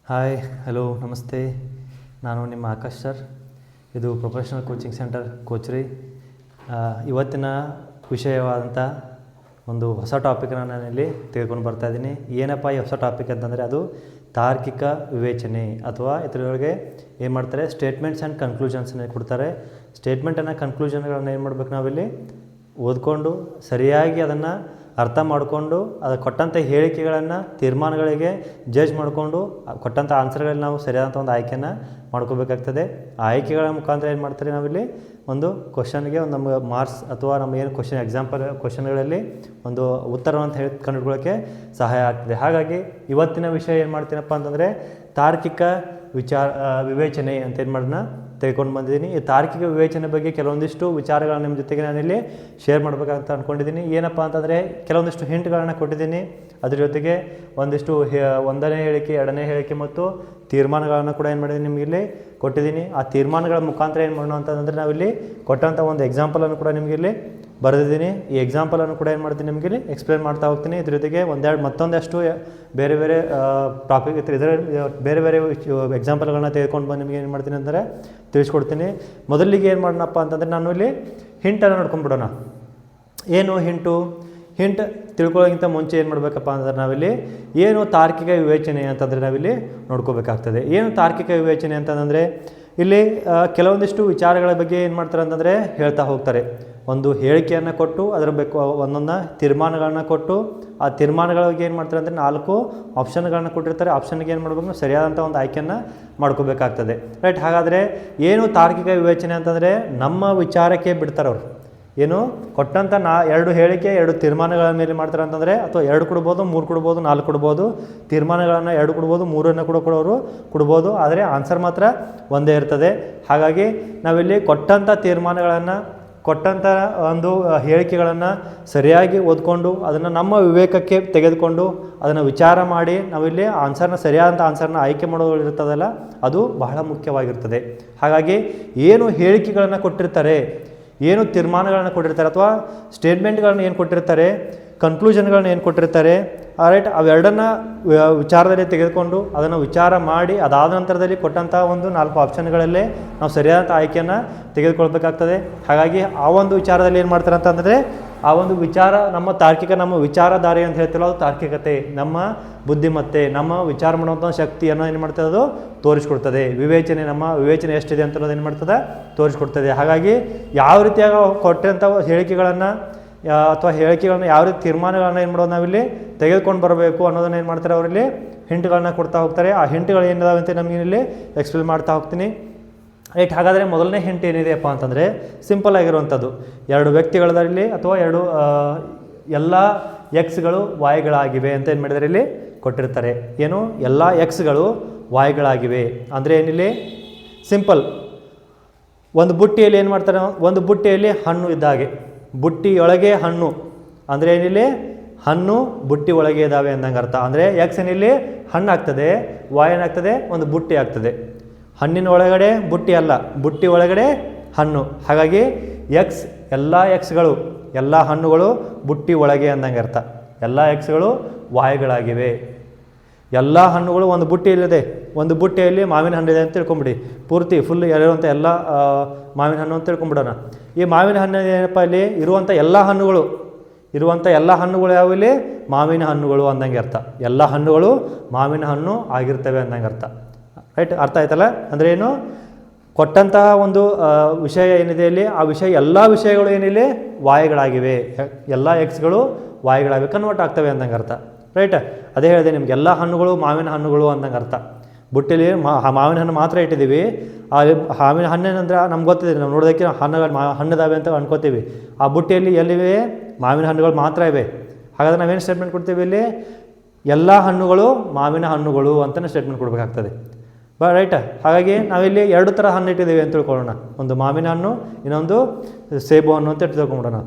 Hi hello ನಮಸ್ತೆ. ನಾನು ನಿಮ್ಮ ಆಕಾಶ್ ಸರ್. ಇದು ಪ್ರೊಫೆಷನಲ್ ಕೋಚಿಂಗ್ ಸೆಂಟರ್ ಕೋಚ್ರಿ. ಇವತ್ತಿನ ವಿಷಯವಾದಂಥ ಒಂದು ಹೊಸ ಟಾಪಿಕನ್ನು ನಾನಿಲ್ಲಿ ತೆಗೆದುಕೊಂಡು ಬರ್ತಾಯಿದ್ದೀನಿ. ಏನಪ್ಪ ಈ ಹೊಸ ಟಾಪಿಕ್ ಅಂತಂದರೆ ಅದು ತಾರ್ಕಿಕ ವಿವೇಚನೆ, ಅಥವಾ ಇದರೊಳಗೆ ಏನು ಮಾಡ್ತಾರೆ, ಸ್ಟೇಟ್ಮೆಂಟ್ಸ್ ಆ್ಯಂಡ್ ಕನ್ಕ್ಲೂಷನ್ಸನ್ನ ಕೊಡ್ತಾರೆ. ಸ್ಟೇಟ್ಮೆಂಟನ್ನು ಕನ್ಕ್ಲೂಷನ್ಗಳನ್ನು ಏನು ಮಾಡ್ಬೇಕು, ನಾವಿಲ್ಲಿ ಓದ್ಕೊಂಡು ಸರಿಯಾಗಿ ಅದನ್ನು ಅರ್ಥ ಮಾಡಿಕೊಂಡು ಅದು ಕೊಟ್ಟಂಥ ಹೇಳಿಕೆಗಳನ್ನು ತೀರ್ಮಾನಗಳಿಗೆ ಜಡ್ಜ್ ಮಾಡಿಕೊಂಡು ಕೊಟ್ಟಂಥ ಆನ್ಸರ್ಗಳಲ್ಲಿ ನಾವು ಸರಿಯಾದಂಥ ಒಂದು ಆಯ್ಕೆಯನ್ನು ಮಾಡ್ಕೋಬೇಕಾಗ್ತದೆ. ಆ ಆಯ್ಕೆಗಳ ಮುಖಾಂತರ ಏನು ಮಾಡ್ತಾರೆ, ನಾವಿಲ್ಲಿ ಒಂದು ಕ್ವಶನ್ಗೆ ಒಂದು ನಮಗೆ ಮಾರ್ಕ್ಸ್ ಅಥವಾ ನಮ್ಮ ಏನು ಕ್ವಶನ್ ಎಕ್ಸಾಂಪಲ್ ಕ್ವಶನ್ಗಳಲ್ಲಿ ಒಂದು ಉತ್ತರವನ್ನು ಹೇಳಿ ಕಂಡುಕೊಳ್ಳೋಕ್ಕೆ ಸಹಾಯ ಆಗ್ತದೆ. ಹಾಗಾಗಿ ಇವತ್ತಿನ ವಿಷಯ ಏನು ಮಾಡ್ತೀನಪ್ಪ ಅಂತಂದರೆ ತಾರ್ಕಿಕ ವಿವೇಚನೆ ಅಂತ ಏನು ಮಾಡೋಣ ತೆಗೆದುಕೊಂಡು ಬಂದಿದ್ದೀನಿ. ಈ ತಾರ್ಕಿಕ ವಿವೇಚನೆ ಬಗ್ಗೆ ಕೆಲವೊಂದಿಷ್ಟು ವಿಚಾರಗಳನ್ನು ನಿಮ್ಮ ಜೊತೆಗೆ ನಾನಿಲ್ಲಿ ಶೇರ್ ಮಾಡಬೇಕಂತ ಅಂದ್ಕೊಂಡಿದ್ದೀನಿ. ಏನಪ್ಪ ಅಂತಂದರೆ ಕೆಲವೊಂದಿಷ್ಟು ಹಿಂಟ್ಗಳನ್ನು ಕೊಟ್ಟಿದ್ದೀನಿ. ಅದ್ರ ಜೊತೆಗೆ ಒಂದಿಷ್ಟು ಒಂದನೇ ಹೇಳಿಕೆ, ಎರಡನೇ ಹೇಳಿಕೆ ಮತ್ತು ತೀರ್ಮಾನಗಳನ್ನು ಕೂಡ ಏನು ಮಾಡಿದ್ದೀನಿ ನಿಮಗೆ ಇಲ್ಲಿ ಕೊಟ್ಟಿದ್ದೀನಿ. ಆ ತೀರ್ಮಾನಗಳ ಮುಖಾಂತರ ಏನು ಮಾಡೋಣ ಅಂತಂದರೆ ನಾವಿಲ್ಲಿ ಕೊಟ್ಟಂಥ ಒಂದು ಎಕ್ಸಾಂಪಲನ್ನು ಕೂಡ ನಿಮಗೆ ಇಲ್ಲಿ ಬರೆದಿದ್ದೀನಿ. ಈ ಎಕ್ಸಾಂಪಲನ್ನು ಕೂಡ ಏನು ಮಾಡ್ತೀನಿ ನಿಮಗೆ ಇಲ್ಲಿ ಎಕ್ಸ್ಪ್ಲೇನ್ ಮಾಡ್ತಾ ಹೋಗ್ತೀನಿ. ಇದ್ರ ಜೊತೆಗೆ ಮತ್ತೊಂದಷ್ಟು ಬೇರೆ ಬೇರೆ ಟಾಪಿಕ್ ಇದರ ಬೇರೆ ಬೇರೆ ಎಕ್ಸಾಂಪಲ್ಗಳನ್ನ ತೆಗೆದುಕೊಂಡು ಬಂದು ನಿಮಗೆ ಏನು ಮಾಡ್ತೀನಿ ಅಂದರೆ ತಿಳಿಸ್ಕೊಡ್ತೀನಿ. ಮೊದಲಿಗೆ ಏನು ಮಾಡೋಣಪ್ಪ ಅಂತಂದರೆ ನಾನು ಇಲ್ಲಿ ಹಿಂಟನ್ನು ನೋಡ್ಕೊಂಡ್ಬಿಡೋಣ. ಏನು ಹಿಂಟ್ ತಿಳ್ಕೊಳ್ಳೋಕ್ಕಿಂತ ಮುಂಚೆ ಏನು ಮಾಡಬೇಕಪ್ಪ ಅಂತಂದ್ರೆ ನಾವಿಲ್ಲಿ ಏನು ತಾರ್ಕಿಕ ವಿವೇಚನೆ ಅಂತಂದರೆ ನಾವಿಲ್ಲಿ ನೋಡ್ಕೋಬೇಕಾಗ್ತದೆ. ಏನು ತಾರ್ಕಿಕ ವಿವೇಚನೆ ಅಂತಂದರೆ ಇಲ್ಲಿ ಕೆಲವೊಂದಿಷ್ಟು ವಿಚಾರಗಳ ಬಗ್ಗೆ ಏನು ಮಾಡ್ತಾರೆ ಅಂತಂದರೆ ಹೇಳ್ತಾ ಹೋಗ್ತಾರೆ. ಒಂದು ಹೇಳಿಕೆಯನ್ನು ಕೊಟ್ಟು ಅದರ ಬೇಕು ಒಂದೊಂದು ತೀರ್ಮಾನಗಳನ್ನು ಕೊಟ್ಟು ಆ ತೀರ್ಮಾನಗಳಿಗೆ ಏನು ಮಾಡ್ತಾರೆ ಅಂದರೆ 4 ಆಪ್ಷನ್ಗಳನ್ನು ಕೊಟ್ಟಿರ್ತಾರೆ. ಆಪ್ಷನ್ಗೆ ಏನು ಮಾಡಬೇಕು, ಸರಿಯಾದಂಥ ಒಂದು ಆಯ್ಕೆಯನ್ನು ಮಾಡ್ಕೋಬೇಕಾಗ್ತದೆ. ರೈಟ್. ಹಾಗಾದರೆ ಏನು ತಾರ್ಕಿಕ ವಿವೇಚನೆ ಅಂತಂದರೆ ನಮ್ಮ ವಿಚಾರಕ್ಕೆ ಬಿಡ್ತಾರೆ ಅವರು. ಏನು ಕೊಟ್ಟಂಥ 2 ಹೇಳಿಕೆ 2 ತೀರ್ಮಾನಗಳ ಮೇಲೆ ಮಾಡ್ತಾರೆ ಅಂತಂದರೆ, ಅಥವಾ 2 ಕೊಡ್ಬೋದು, 3 ಕೊಡ್ಬೋದು, 4 ಕೊಡ್ಬೋದು. ತೀರ್ಮಾನಗಳನ್ನು 2 ಕೊಡ್ಬೋದು, 3 ಕೂಡ ಕೊಡ್ಬೋದು. ಆದರೆ ಆನ್ಸರ್ ಮಾತ್ರ ಒಂದೇ ಇರ್ತದೆ. ಹಾಗಾಗಿ ನಾವಿಲ್ಲಿ ಕೊಟ್ಟಂಥ ತೀರ್ಮಾನಗಳನ್ನು, ಕೊಟ್ಟಂಥ ಒಂದು ಹೇಳಿಕೆಗಳನ್ನು ಸರಿಯಾಗಿ ಓದ್ಕೊಂಡು ಅದನ್ನು ನಮ್ಮ ವಿವೇಕಕ್ಕೆ ತೆಗೆದುಕೊಂಡು ಅದನ್ನು ವಿಚಾರ ಮಾಡಿ ನಾವಿಲ್ಲಿ ಸರಿಯಾದಂಥ ಆನ್ಸರ್ನ ಆಯ್ಕೆ ಮಾಡೋದಿರ್ತದಲ್ಲ, ಅದು ಬಹಳ ಮುಖ್ಯವಾಗಿರ್ತದೆ. ಹಾಗಾಗಿ ಏನು ಹೇಳಿಕೆಗಳನ್ನು ಕೊಟ್ಟಿರ್ತಾರೆ, ಏನು ತೀರ್ಮಾನಗಳನ್ನು ಕೊಟ್ಟಿರ್ತಾರೆ, ಅಥವಾ ಸ್ಟೇಟ್ಮೆಂಟ್ಗಳನ್ನು ಏನು ಕೊಟ್ಟಿರ್ತಾರೆ, ಕನ್ಕ್ಲೂಷನ್ಗಳನ್ನ ಏನು ಕೊಟ್ಟಿರ್ತಾರೆ, ರೈಟ್, ಅವೆರಡನ್ನು ವಿಚಾರದಲ್ಲಿ ತೆಗೆದುಕೊಂಡು ಅದನ್ನು ವಿಚಾರ ಮಾಡಿ ಅದಾದ ನಂತರದಲ್ಲಿ ಕೊಟ್ಟಂಥ ಒಂದು 4 ಆಪ್ಷನ್ಗಳಲ್ಲೇ ನಾವು ಸರಿಯಾದಂಥ ಆಯ್ಕೆಯನ್ನು ತೆಗೆದುಕೊಳ್ಬೇಕಾಗ್ತದೆ. ಹಾಗಾಗಿ ಆ ಒಂದು ವಿಚಾರದಲ್ಲಿ ಏನು ಮಾಡ್ತಾರೆ ಅಂತಂದರೆ, ಆ ಒಂದು ವಿಚಾರ ನಮ್ಮ ವಿಚಾರಧಾರೆ ಅಂತ ಹೇಳ್ತಿಲ್ಲ, ಅದು ತಾರ್ಕಿಕತೆ, ನಮ್ಮ ಬುದ್ಧಿಮತ್ತೆ, ನಮ್ಮ ವಿಚಾರ ಮಾಡುವಂಥ ಶಕ್ತಿಯನ್ನು ಏನು ಮಾಡ್ತದೆ, ಅದು ತೋರಿಸ್ಕೊಡ್ತದೆ. ನಮ್ಮ ವಿವೇಚನೆ ಎಷ್ಟಿದೆ ಅಂತ ಏನು ಮಾಡ್ತದೆ, ತೋರಿಸ್ಕೊಡ್ತದೆ. ಹಾಗಾಗಿ ಯಾವ ರೀತಿಯಾಗಿ ಕೊಟ್ಟಂಥ ಹೇಳಿಕೆಗಳನ್ನು ಅಥವಾ ಹೇಳಿಕೆಗಳನ್ನ ಯಾವ ರೀತಿ ತೀರ್ಮಾನಗಳನ್ನ ಏನು ಮಾಡೋದು ನಾವಿಲ್ಲಿ ತೆಗೆದುಕೊಂಡು ಬರಬೇಕು ಅನ್ನೋದನ್ನು ಏನು ಮಾಡ್ತಾರೆ, ಅವರಲ್ಲಿ ಹಿಂಟ್ಗಳನ್ನ ಕೊಡ್ತಾ ಹೋಗ್ತಾರೆ. ಆ ಹಿಂಟ್ಗಳು ಏನಿದಾವೆ ಅಂತ ನಮಗೆ ಇಲ್ಲಿ ಎಕ್ಸ್ಪ್ಲೇನ್ ಮಾಡ್ತಾ ಹೋಗ್ತೀನಿ. ರೈಟ್. ಹಾಗಾದರೆ ಮೊದಲನೇ ಹಿಂಟ್ ಏನಿದೆಯಪ್ಪ ಅಂತಂದರೆ ಸಿಂಪಲ್ ಆಗಿರುವಂಥದ್ದು. 2 ವ್ಯಕ್ತಿಗಳಲ್ಲಿ ಅಥವಾ ಎಲ್ಲ ಎಕ್ಸ್ಗಳು ವಾಯ್ಗಳಾಗಿವೆ ಅಂತ ಏನು ಮಾಡಿದರೆ ಇಲ್ಲಿ ಕೊಟ್ಟಿರ್ತಾರೆ. ಏನು ಎಲ್ಲ ಎಕ್ಸ್ಗಳು ವಾಯ್ಗಳಾಗಿವೆ ಅಂದರೆ ಏನಿಲ್ಲಿ ಸಿಂಪಲ್. ಒಂದು ಬುಟ್ಟಿಯಲ್ಲಿ ಏನು ಮಾಡ್ತಾರೆ, ಒಂದು ಬುಟ್ಟಿಯಲ್ಲಿ ಹಣ್ಣು ಇದ್ದ ಹಾಗೆ, ಬುಟ್ಟಿಯೊಳಗೆ ಹಣ್ಣು ಅಂದರೆ ಏನಿಲ್ಲಿ ಹಣ್ಣು ಬುಟ್ಟಿ ಒಳಗೆ ಇದ್ದಾವೆ ಅಂದಂಗೆ ಅರ್ಥ. ಅಂದರೆ ಎಕ್ಸ್ ಏನಿಲ್ಲಿ ಹಣ್ಣು ಆಗ್ತದೆ, ವಾಯ್ ಏನಾಗ್ತದೆ, ಒಂದು ಬುಟ್ಟಿ ಆಗ್ತದೆ. ಹಣ್ಣಿನ ಒಳಗಡೆ ಬುಟ್ಟಿ ಅಲ್ಲ, ಬುಟ್ಟಿ ಒಳಗಡೆ ಹಣ್ಣು. ಹಾಗಾಗಿ ಎಲ್ಲ ಎಕ್ಸ್ಗಳು, ಎಲ್ಲ ಹಣ್ಣುಗಳು ಬುಟ್ಟಿ ಒಳಗೆ ಅಂದಂಗೆ ಅರ್ಥ. ಎಲ್ಲ ಎಕ್ಸ್ಗಳು ವಾಯ್ಗಳಾಗಿವೆ. ಎಲ್ಲ ಹಣ್ಣುಗಳು ಒಂದು ಬುಟ್ಟಿಯಲ್ಲಿದೆ. ಒಂದು ಬುಟ್ಟಿಯಲ್ಲಿ ಮಾವಿನ ಹಣ್ಣಿದೆ ಅಂತ ತಿಳ್ಕೊಂಬಿಡಿ. ಪೂರ್ತಿ ಫುಲ್ ಇರುವಂಥ ಎಲ್ಲ ಮಾವಿನ ಹಣ್ಣು ಅಂತ ತಿಳ್ಕೊಂಬಿಡೋಣ. ಈ ಮಾವಿನ ಹಣ್ಣು ಏನಪ್ಪ, ಇಲ್ಲಿ ಇರುವಂಥ ಎಲ್ಲ ಹಣ್ಣುಗಳು ಯಾವ ಇಲ್ಲಿ ಮಾವಿನ ಹಣ್ಣುಗಳು ಅಂದಂಗೆ ಅರ್ಥ. ಎಲ್ಲ ಹಣ್ಣುಗಳು ಮಾವಿನ ಹಣ್ಣು ಆಗಿರ್ತವೆ ಅಂದಂಗೆ ಅರ್ಥ. ರೈಟ್. ಅರ್ಥ ಆಯ್ತಲ್ಲ? ಅಂದರೆ ಏನು, ಕೊಟ್ಟಂತಹ ಒಂದು ವಿಷಯ ಏನಿದೆ ಇಲ್ಲಿ, ಆ ಎಲ್ಲ ವಿಷಯಗಳು ಏನಿಲ್ಲಿ ವಾಯ್ಗಳಾಗಿವೆ. ಎಲ್ಲ ಎಕ್ಸ್ಗಳು ವಾಯ್ಗಳಾಗಿವೆ, ಕನ್ವರ್ಟ್ ಆಗ್ತವೆ ಅಂದಂಗೆ ಅರ್ಥ. ರೈಟ್. ಅದೇ ಹೇಳಿದೆ ನಿಮ್ಗೆ, ಎಲ್ಲ ಹಣ್ಣುಗಳು ಮಾವಿನ ಹಣ್ಣುಗಳು ಅಂದಂಗೆ ಅರ್ಥ. ಬುಟ್ಟಿಲಿ ಮಾವಿನ ಹಣ್ಣು ಮಾತ್ರ ಇಟ್ಟಿದ್ದೀವಿ. ಆ ಮಾವಿನ ಹಣ್ಣೇನಂದ್ರೆ ನಮ್ಗೆ ಗೊತ್ತಿದೆ, ನಾವು ನೋಡೋದಕ್ಕೆ ಹಣ್ಣುದಾವೆ ಅಂತ ಅನ್ಕೋತೀವಿ. ಆ ಬುಟ್ಟಿಯಲ್ಲಿ ಎಲ್ಲಿವೆ, ಮಾವಿನ ಹಣ್ಣುಗಳು ಮಾತ್ರ ಇವೆ. ಹಾಗಾದ್ರೆ ನಾವೇನು ಸ್ಟೇಟ್ಮೆಂಟ್ ಕೊಡ್ತೀವಿ ಇಲ್ಲಿ, ಎಲ್ಲ ಹಣ್ಣುಗಳು ಮಾವಿನ ಹಣ್ಣುಗಳು ಅಂತಲೇ ಸ್ಟೇಟ್ಮೆಂಟ್ ಕೊಡಬೇಕಾಗ್ತದೆ. ರೈಟ್. ಹಾಗಾಗಿ ನಾವಿಲ್ಲಿ 2 ಥರ ಹಣ್ಣು ಇಟ್ಟಿದ್ದೀವಿ ಅಂತ ತಿಳ್ಕೊಳ್ಳೋಣ. ಒಂದು ಮಾವಿನ ಹಣ್ಣು, ಇನ್ನೊಂದು ಸೇಬು ಹಣ್ಣು ಅಂತ ತಿಳ್ಕೊಂಬಿಡೋಣ.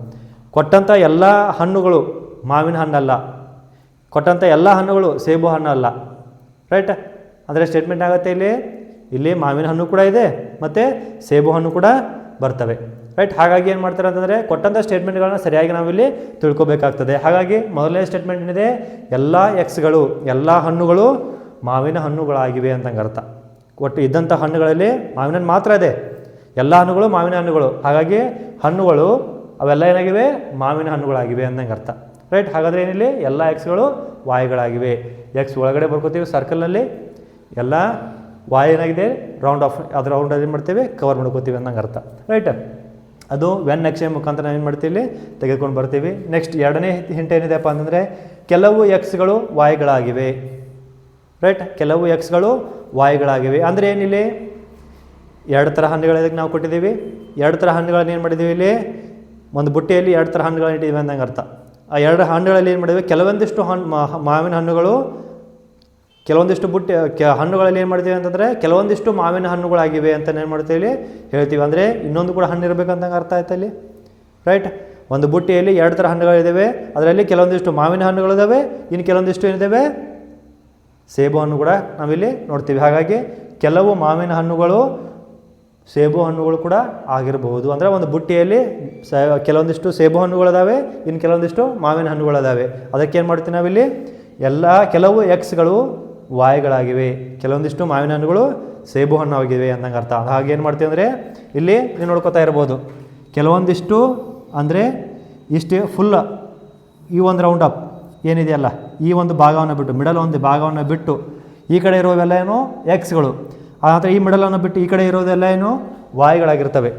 ಕೊಟ್ಟಂಥ ಎಲ್ಲ ಹಣ್ಣುಗಳು ಮಾವಿನ ಹಣ್ಣಲ್ಲ, ಕೊಟ್ಟಂಥ ಎಲ್ಲ ಹಣ್ಣುಗಳು ಸೇಬು ಹಣ್ಣು ಅಲ್ಲ. ರೈಟ್. ಅಂದರೆ ಸ್ಟೇಟ್ಮೆಂಟ್ ಆಗುತ್ತೆ ಇಲ್ಲಿ ಮಾವಿನ ಹಣ್ಣು ಕೂಡ ಇದೆ ಮತ್ತು ಸೇಬು ಹಣ್ಣು ಕೂಡ ಬರ್ತವೆ. ರೈಟ್. ಹಾಗಾಗಿ ಏನು ಮಾಡ್ತಾರೆ ಅಂತಂದರೆ, ಕೊಟ್ಟಂಥ ಸ್ಟೇಟ್ಮೆಂಟ್ಗಳನ್ನ ಸರಿಯಾಗಿ ನಾವಿಲ್ಲಿ ತಿಳ್ಕೊಬೇಕಾಗ್ತದೆ. ಹಾಗಾಗಿ ಮೊದಲನೇ ಸ್ಟೇಟ್ಮೆಂಟ್ ಏನಿದೆ, ಎಲ್ಲ ಎಕ್ಸ್ಗಳು, ಎಲ್ಲ ಹಣ್ಣುಗಳು ಮಾವಿನ ಹಣ್ಣುಗಳಾಗಿವೆ ಅಂತಂಗೆ ಅರ್ಥ. ಒಟ್ಟು ಇದ್ದಂಥ ಹಣ್ಣುಗಳಲ್ಲಿ ಮಾವಿನ ಹಣ್ಣು ಮಾತ್ರ ಇದೆ, ಎಲ್ಲ ಹಣ್ಣುಗಳು ಮಾವಿನ ಹಣ್ಣುಗಳು. ಹಾಗಾಗಿ ಹಣ್ಣುಗಳು ಅವೆಲ್ಲ ಏನಾಗಿವೆ, ಮಾವಿನ ಹಣ್ಣುಗಳಾಗಿವೆ ಅಂದಂಗೆ ಅರ್ಥ. ರೈಟ್. ಹಾಗಾದರೆ ಏನಿಲ್ಲಿ ಎಲ್ಲ ಎಕ್ಸ್ಗಳು ವಾಯ್ಗಳಾಗಿವೆ. ಎಕ್ಸ್ ಒಳಗಡೆ ಬರ್ಕೋತೀವಿ ಸರ್ಕಲ್ನಲ್ಲಿ, ಎಲ್ಲ ವಾಯ್ ಏನಾಗಿದೆ ರೌಂಡ್ ಆಫ್, ಅದು ರೌಂಡ್ ಏನು ಮಾಡ್ತೀವಿ ಕವರ್ ಮಾಡ್ಕೋತೀವಿ ಅಂದಂಗೆ ಅರ್ಥ. ರೈಟ್. ಅದು ವೆನ್ ನಕ್ಷೆ ಮುಖಾಂತರ ನಾವು ಏನು ಮಾಡ್ತೀವಿ ತೆಗೆದುಕೊಂಡು ಬರ್ತೀವಿ. ನೆಕ್ಸ್ಟ್ ಎರಡನೇ ಹಿಂಟ್ ಏನಿದೆಪ್ಪ ಅಂತಂದರೆ ಕೆಲವು ಎಕ್ಸ್ಗಳು ವಾಯ್ಗಳಾಗಿವೆ. ರೈಟ್. ಕೆಲವು ಎಕ್ಸ್ಗಳು ವಾಯ್ಗಳಾಗಿವೆ ಅಂದರೆ ಏನಿಲ್ಲಿ ಎರಡು ಥರ ಹಣ್ಣುಗಳಿಗೆ ನಾವು ಕೊಟ್ಟಿದ್ದೀವಿ. ಎರಡು ಥರ ಹಣ್ಣುಗಳನ್ನ ಏನು ಮಾಡಿದ್ದೀವಿ, ಇಲ್ಲಿ ಒಂದು ಬುಟ್ಟಿಯಲ್ಲಿ ಎರಡು ಥರ ಹಣ್ಣುಗಳನ್ನ ಇಟ್ಟಿದ್ದೀವಿ ಅಂದಂಗೆ ಅರ್ಥ. ಆ ಎರಡು ಹಣ್ಣುಗಳಲ್ಲಿ ಏನು ಮಾಡಿದ್ವಿ, ಕೆಲವೊಂದಿಷ್ಟು ಮಾವಿನ ಹಣ್ಣುಗಳು, ಕೆಲವೊಂದಿಷ್ಟು ಹಣ್ಣುಗಳಲ್ಲಿ ಏನು ಮಾಡ್ತೀವಿ ಅಂತಂದರೆ ಕೆಲವೊಂದಿಷ್ಟು ಮಾವಿನ ಹಣ್ಣುಗಳಾಗಿವೆ ಅಂತ ಏನು ಮಾಡ್ತೀವಿ ಹೇಳ್ತೀವಿ. ಅಂದರೆ ಇನ್ನೊಂದು ಕೂಡ ಹಣ್ಣು ಇರಬೇಕಂತಂಗೆ ಅರ್ಥ ಆಯ್ತು ಅಲ್ಲಿ. ರೈಟ್. ಒಂದು ಬುಟ್ಟಿಯಲ್ಲಿ ಎರಡು ಥರ ಹಣ್ಣುಗಳಿದ್ದಾವೆ, ಅದರಲ್ಲಿ ಕೆಲವೊಂದಿಷ್ಟು ಮಾವಿನ ಹಣ್ಣುಗಳಿದ್ದಾವೆ, ಇನ್ನು ಕೆಲವೊಂದಿಷ್ಟು ಏನಿದ್ದಾವೆ ಸೇಬು ಹಣ್ಣು ಕೂಡ ನಾವಿಲ್ಲಿ ನೋಡ್ತೀವಿ. ಹಾಗಾಗಿ ಕೆಲವು ಮಾವಿನ ಹಣ್ಣುಗಳು ಸೇಬು ಹಣ್ಣುಗಳು ಕೂಡ ಆಗಿರಬಹುದು. ಅಂದರೆ ಒಂದು ಬುಟ್ಟಿಯಲ್ಲಿ ಕೆಲವೊಂದಿಷ್ಟು ಸೇಬು ಹಣ್ಣುಗಳಿದಾವೆ, ಇನ್ನು ಕೆಲವೊಂದಿಷ್ಟು ಮಾವಿನ ಹಣ್ಣುಗಳಿದಾವೆ. ಅದಕ್ಕೇನು ಮಾಡ್ತೀವಿ ನಾವಿಲ್ಲಿ ಕೆಲವು ಎಕ್ಸ್ಗಳು ವಾಯ್ಗಳಾಗಿವೆ, ಕೆಲವೊಂದಿಷ್ಟು ಮಾವಿನ ಹಣ್ಣುಗಳು ಸೇಬು ಹಣ್ಣು ಆಗಿವೆ ಅಂದಂಗೆ ಅರ್ಥ. ಹಾಗೆ ಏನು ಮಾಡ್ತೀವಿ ಅಂದರೆ ಇಲ್ಲಿ ನೀವು ನೋಡ್ಕೋತಾ ಇರ್ಬೋದು, ಕೆಲವೊಂದಿಷ್ಟು ಅಂದರೆ ಇಷ್ಟು ಫುಲ್ ಈ ಒಂದು ರೌಂಡ್ ಅಪ್ ಏನಿದೆಯಲ್ಲ, ಈ ಒಂದು ಭಾಗವನ್ನು ಬಿಟ್ಟು, ಮಿಡಲ್ ಒಂದು ಭಾಗವನ್ನು ಬಿಟ್ಟು ಈ ಕಡೆ ಇರೋವೆಲ್ಲ ಏನು ಎಕ್ಸ್ಗಳು, ಆದರೆ ಈ ಮಿಡಲನ್ನು ಬಿಟ್ಟು ಈ ಕಡೆ ಇರೋದೆಲ್ಲ ಏನು ವಾಯ್ಗಳಾಗಿರ್ತವೆ.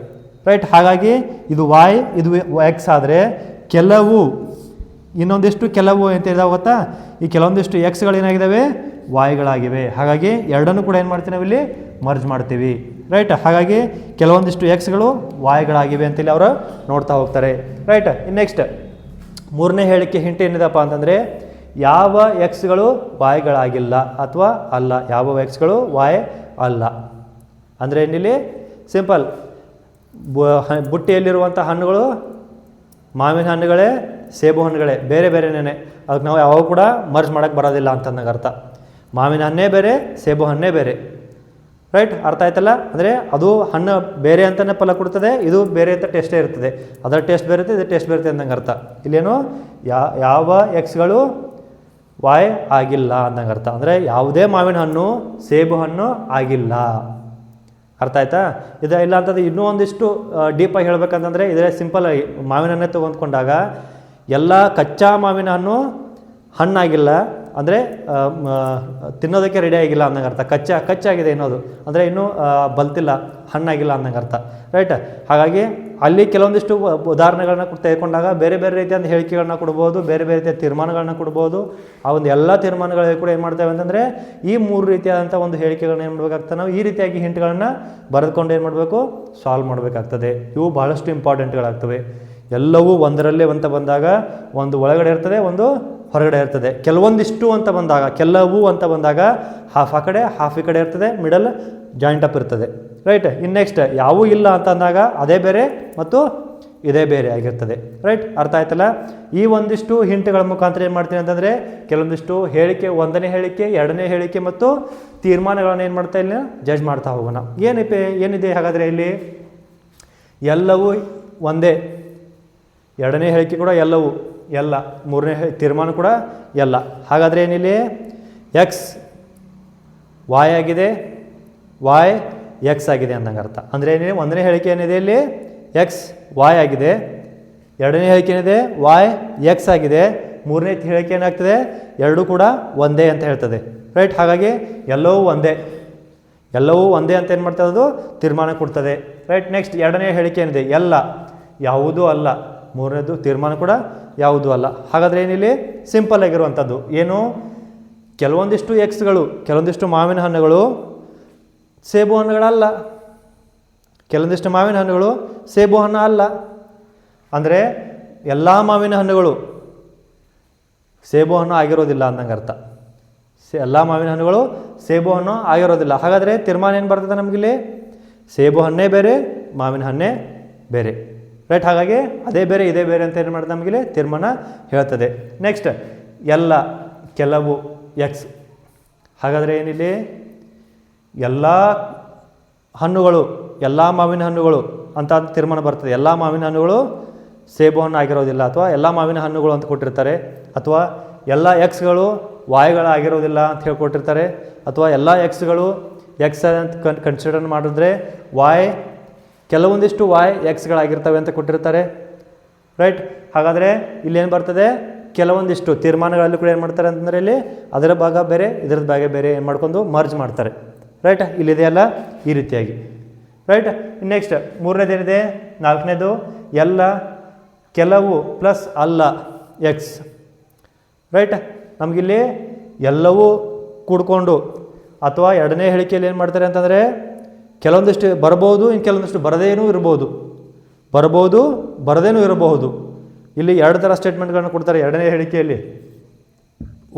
ರೈಟ್. ಹಾಗಾಗಿ ಇದು ವಾಯ್, ಇದು ಎಕ್ಸ್ ಆದರೆ ಕೆಲವು ಇನ್ನೊಂದಿಷ್ಟು ಕೆಲವು ಅಂತ ಹೇಳಿದಾಗ ಗೊತ್ತಾ, ಈ ಕೆಲವೊಂದಿಷ್ಟು ಎಕ್ಸ್ಗಳು ಏನಾಗಿದ್ದಾವೆ ವಾಯ್ಗಳಾಗಿವೆ. ಹಾಗಾಗಿ ಎರಡನ್ನೂ ಕೂಡ ಏನು ಮಾಡ್ತೀವಿ ನಾವಿಲ್ಲಿ ಮರ್ಜ್ ಮಾಡ್ತೀವಿ. ರೈಟ್. ಹಾಗಾಗಿ ಕೆಲವೊಂದಿಷ್ಟು ಎಕ್ಸ್ಗಳು ವಾಯ್ಗಳಾಗಿವೆ ಅಂತೇಳಿ ಅವರು ನೋಡ್ತಾ ಹೋಗ್ತಾರೆ. ರೈಟ್. ಇನ್ನು ನೆಕ್ಸ್ಟ್ ಮೂರನೇ ಹೇಳಿಕೆ ಹಿಂಟ್ ಏನಿದೆಪ್ಪ ಅಂತಂದರೆ ಯಾವ ಎಕ್ಸ್ಗಳು ವಾಯ್ಗಳಾಗಿಲ್ಲ ಅಥವಾ ಅಲ್ಲ, ಯಾವ ಎಕ್ಸ್ಗಳು ವಾಯ್ ಅಲ್ಲ ಅಂದರೆ ಏನಿಲ್ಲಿ ಸಿಂಪಲ್, ಬುಟ್ಟಿಯಲ್ಲಿರುವಂಥ ಹಣ್ಣುಗಳು ಮಾವಿನ ಹಣ್ಣುಗಳೇ, ಸೇಬು ಹಣ್ಣುಗಳೇ, ಬೇರೆ ಬೇರೆನೇ. ಅದಕ್ಕೆ ನಾವು ಯಾವಾಗ ಕೂಡ ಮರ್ಜ್ ಮಾಡೋಕ್ಕೆ ಬರೋದಿಲ್ಲ ಅಂತಂದಾಗ ಅರ್ಥ. ಮಾವಿನ ಹಣ್ಣೇ ಬೇರೆ, ಸೇಬು ಹಣ್ಣೇ ಬೇರೆ. ರೈಟ್. ಅರ್ಥ ಆಯ್ತಲ್ಲ. ಅಂದರೆ ಅದು ಹಣ್ಣು ಬೇರೆ ಅಂತಲೇ ಫಲ ಕೊಡ್ತದೆ, ಇದು ಬೇರೆ ಅಂತ ಟೇಸ್ಟೇ ಇರ್ತದೆ. ಅದರ ಟೇಸ್ಟ್ ಬೇರೆ ಇರುತ್ತೆ, ಇದು ಟೇಸ್ಟ್ ಬೇರೆ ಅಂದಂಗೆ ಅರ್ಥ. ಇಲ್ಲೇನು ಯಾವ ಎಕ್ಸ್ಗಳು ವಾಯ್ ಆಗಿಲ್ಲ ಅಂದಂಗೆ ಅರ್ಥ. ಅಂದರೆ ಯಾವುದೇ ಮಾವಿನ ಹಣ್ಣು ಸೇಬು ಹಣ್ಣು ಆಗಿಲ್ಲ. ಅರ್ಥ ಆಯ್ತಾ. ಇದು ಇಲ್ಲ ಅಂತಂದರೆ ಇನ್ನೂ ಒಂದಿಷ್ಟು ಡೀಪಾಗಿ ಹೇಳ್ಬೇಕಂತಂದರೆ ಇದೇ ಸಿಂಪಲ್ಲಾಗಿ ಮಾವಿನ ಹಣ್ಣೇ ತೊಗೊಂಡ್ಕೊಂಡಾಗ ಎಲ್ಲ ಕಚ್ಚಾ ಮಾವಿನ ಹಣ್ಣಾಗಿಲ್ಲ ಅಂದರೆ ತಿನ್ನೋದಕ್ಕೆ ರೆಡಿ ಆಗಿಲ್ಲ ಅಂದಂಗೆ ಅರ್ಥ. ಕಚ್ಚಾಗಿದೆ ಅನ್ನೋದು ಅಂದರೆ ಇನ್ನೂ ಬಲ್ತಿಲ್ಲ, ಹಣ್ಣಾಗಿಲ್ಲ ಅಂದಂಗೆ ಅರ್ಥ. ರೈಟ್. ಹಾಗಾಗಿ ಅಲ್ಲಿ ಕೆಲವೊಂದಿಷ್ಟು ಉದಾಹರಣೆಗಳನ್ನ ತೆಗೆದುಕೊಂಡಾಗ ಬೇರೆ ಬೇರೆ ರೀತಿಯಾದ ಹೇಳಿಕೆಗಳನ್ನ ಕೊಡ್ಬೋದು, ಬೇರೆ ಬೇರೆ ರೀತಿಯ ತೀರ್ಮಾನಗಳನ್ನ ಕೊಡ್ಬೋದು. ಆ ಒಂದು ಎಲ್ಲ ತೀರ್ಮಾನಗಳು ಕೂಡ ಏನು ಮಾಡ್ತೇವೆ ಅಂತಂದರೆ ಈ ಮೂರು ರೀತಿಯಾದಂಥ ಒಂದು ಹೇಳಿಕೆಗಳನ್ನ ಏನು ಮಾಡಬೇಕಾಗ್ತದೆ, ನಾವು ಈ ರೀತಿಯಾಗಿ ಹಿಂಟ್ಗಳನ್ನು ಬರೆದುಕೊಂಡು ಏನು ಮಾಡಬೇಕು, ಸಾಲ್ವ್ ಮಾಡಬೇಕಾಗ್ತದೆ. ಇವು ಭಾಳಷ್ಟು ಇಂಪಾರ್ಟೆಂಟ್ಗಳಾಗ್ತವೆ. ಎಲ್ಲವೂ ಒಂದರಲ್ಲೇ ಅಂತ ಬಂದಾಗ ಒಂದು ಒಳಗಡೆ ಇರ್ತದೆ, ಒಂದು ಹೊರಗಡೆ ಇರ್ತದೆ. ಕೆಲವೊಂದಿಷ್ಟು ಅಂತ ಬಂದಾಗ, ಕೆಲವು ಅಂತ ಬಂದಾಗ ಹಾಫ್ ಆ ಕಡೆ ಹಾಫ್ ಈ ಕಡೆ ಇರ್ತದೆ, ಮಿಡಲ್ ಜಾಯಿಂಟ್ ಅಪ್ ಇರ್ತದೆ. ರೈಟ್. ಇನ್ನು ನೆಕ್ಸ್ಟ್ ಯಾವೂ ಇಲ್ಲ ಅಂತ ಅಂದಾಗ ಅದೇ ಬೇರೆ ಮತ್ತು ಇದೇ ಬೇರೆ ಆಗಿರ್ತದೆ. ರೈಟ್. ಅರ್ಥ ಆಯ್ತಲ್ಲ. ಈ ಒಂದಿಷ್ಟು ಹಿಂಟ್ಗಳ ಮುಖಾಂತರ ಏನು ಮಾಡ್ತೀನಿ ಅಂತಂದರೆ ಕೆಲವೊಂದಿಷ್ಟು ಹೇಳಿಕೆ, ಒಂದನೇ ಹೇಳಿಕೆ, ಎರಡನೇ ಹೇಳಿಕೆ ಮತ್ತು ತೀರ್ಮಾನಗಳನ್ನು ಏನು ಮಾಡ್ತಾ ಇಲ್ಲ ಜಡ್ಜ್ ಮಾಡ್ತಾ ಹೋಗೋಣ. ಏನಿದೆ ಹಾಗಾದರೆ ಇಲ್ಲಿ ಎಲ್ಲವೂ ಒಂದೇ, ಎರಡನೇ ಹೇಳಿಕೆ ಕೂಡ ಎಲ್ಲವೂ ಎಲ್ಲ, ಮೂರನೇ ತೀರ್ಮಾನ ಕೂಡ ಎಲ್ಲ. ಹಾಗಾದರೆ ಏನಿಲ್ಲಿ ಎಕ್ಸ್ ವಾಯ್ ಆಗಿದೆ, ವಾಯ್ ಎಕ್ಸ್ ಆಗಿದೆ ಅಂದಂಗೆ ಅರ್ಥ. ಅಂದರೆ ಏನಿದೆ ಒಂದನೇ ಹೇಳಿಕೆ ಏನಿದೆ ಇಲ್ಲಿ ಎಕ್ಸ್ ವಾಯ್ ಆಗಿದೆ, ಎರಡನೇ ಹೇಳಿಕೆ ಏನಿದೆ ವಾಯ್ ಎಕ್ಸ್ ಆಗಿದೆ, ಮೂರನೇ ಹೇಳಿಕೆ ಏನಾಗ್ತದೆ ಎರಡೂ ಕೂಡ ಒಂದೇ ಅಂತ ಹೇಳ್ತದೆ. ರೈಟ್. ಹಾಗಾಗಿ ಎಲ್ಲವೂ ಒಂದೇ, ಎಲ್ಲವೂ ಒಂದೇ ಅಂತ ಏನು ಮಾಡ್ತದೆ, ಅದು ತೀರ್ಮಾನ ಕೊಡ್ತದೆ. ರೈಟ್. ನೆಕ್ಸ್ಟ್ ಎರಡನೇ ಹೇಳಿಕೆ ಏನಿದೆ ಎಲ್ಲ ಯಾವುದೂ ಅಲ್ಲ, ಮೂರನೇದು ತೀರ್ಮಾನ ಕೂಡ ಯಾವುದೂ ಅಲ್ಲ. ಹಾಗಾದರೆ ಏನಿಲ್ಲಿ ಸಿಂಪಲ್ ಆಗಿರುವಂಥದ್ದು ಏನು, ಕೆಲವೊಂದಿಷ್ಟು ಎಕ್ಸ್ಗಳು, ಕೆಲವೊಂದಿಷ್ಟು ಮಾವಿನ ಹಣ್ಣುಗಳು ಸೇಬು ಹಣ್ಣುಗಳಲ್ಲ, ಕೆಲವೊಂದಿಷ್ಟು ಮಾವಿನ ಹಣ್ಣುಗಳು ಸೇಬು ಹಣ್ಣು ಅಲ್ಲ. ಅಂದರೆ ಎಲ್ಲ ಮಾವಿನ ಹಣ್ಣುಗಳು ಸೇಬು ಹಣ್ಣು ಆಗಿರೋದಿಲ್ಲ ಅಂದಂಗೆ ಅರ್ಥ. ಎಲ್ಲ ಮಾವಿನ ಹಣ್ಣುಗಳು ಸೇಬು ಹಣ್ಣು ಆಗಿರೋದಿಲ್ಲ. ಹಾಗಾದರೆ ತೀರ್ಮಾನ ಏನು ಬರ್ತದೆ ನಮಗಿಲ್ಲಿ, ಸೇಬು ಹಣ್ಣೇ ಬೇರೆ, ಮಾವಿನ ಹಣ್ಣೇ ಬೇರೆ. ರೈಟ್. ಹಾಗಾಗಿ ಅದೇ ಬೇರೆ ಇದೇ ಬೇರೆ ಅಂತ ಏನು ಮಾಡ್ತದೆ ನಮಗಿಲ್ಲಿ ತೀರ್ಮಾನ ಹೇಳ್ತದೆ. ನೆಕ್ಸ್ಟ್ ಎಲ್ಲ ಕೆಲವು ಎಕ್ಸ್. ಹಾಗಾದರೆ ಏನಿಲ್ಲಿ ಎಲ್ಲ ಹಣ್ಣುಗಳು, ಎಲ್ಲ ಮಾವಿನ ಹಣ್ಣುಗಳು ಅಂತ ತೀರ್ಮಾನ ಬರ್ತದೆ. ಎಲ್ಲ ಮಾವಿನ ಹಣ್ಣುಗಳು ಸೇಬು ಹಣ್ಣು ಆಗಿರೋದಿಲ್ಲ, ಅಥವಾ ಎಲ್ಲ ಮಾವಿನ ಹಣ್ಣುಗಳು ಅಂತ ಕೊಟ್ಟಿರ್ತಾರೆ, ಅಥವಾ ಎಲ್ಲ ಎಕ್ಸ್ಗಳು ವಾಯ್ಗಳಾಗಿರೋದಿಲ್ಲ ಅಂತ ಹೇಳ್ಕೊಟ್ಟಿರ್ತಾರೆ, ಅಥವಾ ಎಲ್ಲ ಎಕ್ಸ್ಗಳು ಎಕ್ಸ್ ಅಂತ ಕನ್ಸಿಡರ್ ಮಾಡಿದ್ರೆ ವಾಯ್ ಕೆಲವೊಂದಿಷ್ಟು ವಾಯ್ ಎಕ್ಸ್ಗಳಾಗಿರ್ತವೆ ಅಂತ ಕೊಟ್ಟಿರ್ತಾರೆ, ರೈಟ್. ಹಾಗಾದರೆ ಇಲ್ಲೇನು ಬರ್ತದೆ, ಕೆಲವೊಂದಿಷ್ಟು ತೀರ್ಮಾನಗಳಲ್ಲಿ ಕೂಡ ಏನು ಮಾಡ್ತಾರೆ ಅಂತಂದರೆ ಇಲ್ಲಿ ಅದರ ಭಾಗ ಬೇರೆ ಇದರದ್ದು ಭಾಗ ಬೇರೆ ಏನು ಮಾಡ್ಕೊಂಡು ಮರ್ಜ್ ಮಾಡ್ತಾರೆ, ರೈಟ್. ಇಲ್ಲಿದೆಯಲ್ಲ ಈ ರೀತಿಯಾಗಿ, ರೈಟ್. ನೆಕ್ಸ್ಟ್ ಮೂರನೇದೇನಿದೆ, ನಾಲ್ಕನೇದು ಎಲ್ಲ ಕೆಲವು ಪ್ಲಸ್ ಅಲ್ಲ ಎಕ್ಸ್, ರೈಟ್. ನಮಗಿಲ್ಲಿ ಎಲ್ಲವೂ ಕೂಡ್ಕೊಂಡು ಅಥವಾ ಎರಡನೇ ಹೇಳಿಕೆಯಲ್ಲಿ ಏನು ಮಾಡ್ತಾರೆ ಅಂತಂದರೆ ಕೆಲವೊಂದಿಷ್ಟು ಬರ್ಬೋದು, ಇನ್ನು ಕೆಲವೊಂದಿಷ್ಟು ಬರದೇನೂ ಇರ್ಬೋದು, ಬರ್ಬೋದು ಬರದೇನೂ ಇರಬಹುದು. ಇಲ್ಲಿ ಎರಡು ಥರ ಸ್ಟೇಟ್ಮೆಂಟ್ಗಳನ್ನು ಕೊಡ್ತಾರೆ ಎರಡನೇ ಹೇಳಿಕೆಯಲ್ಲಿ.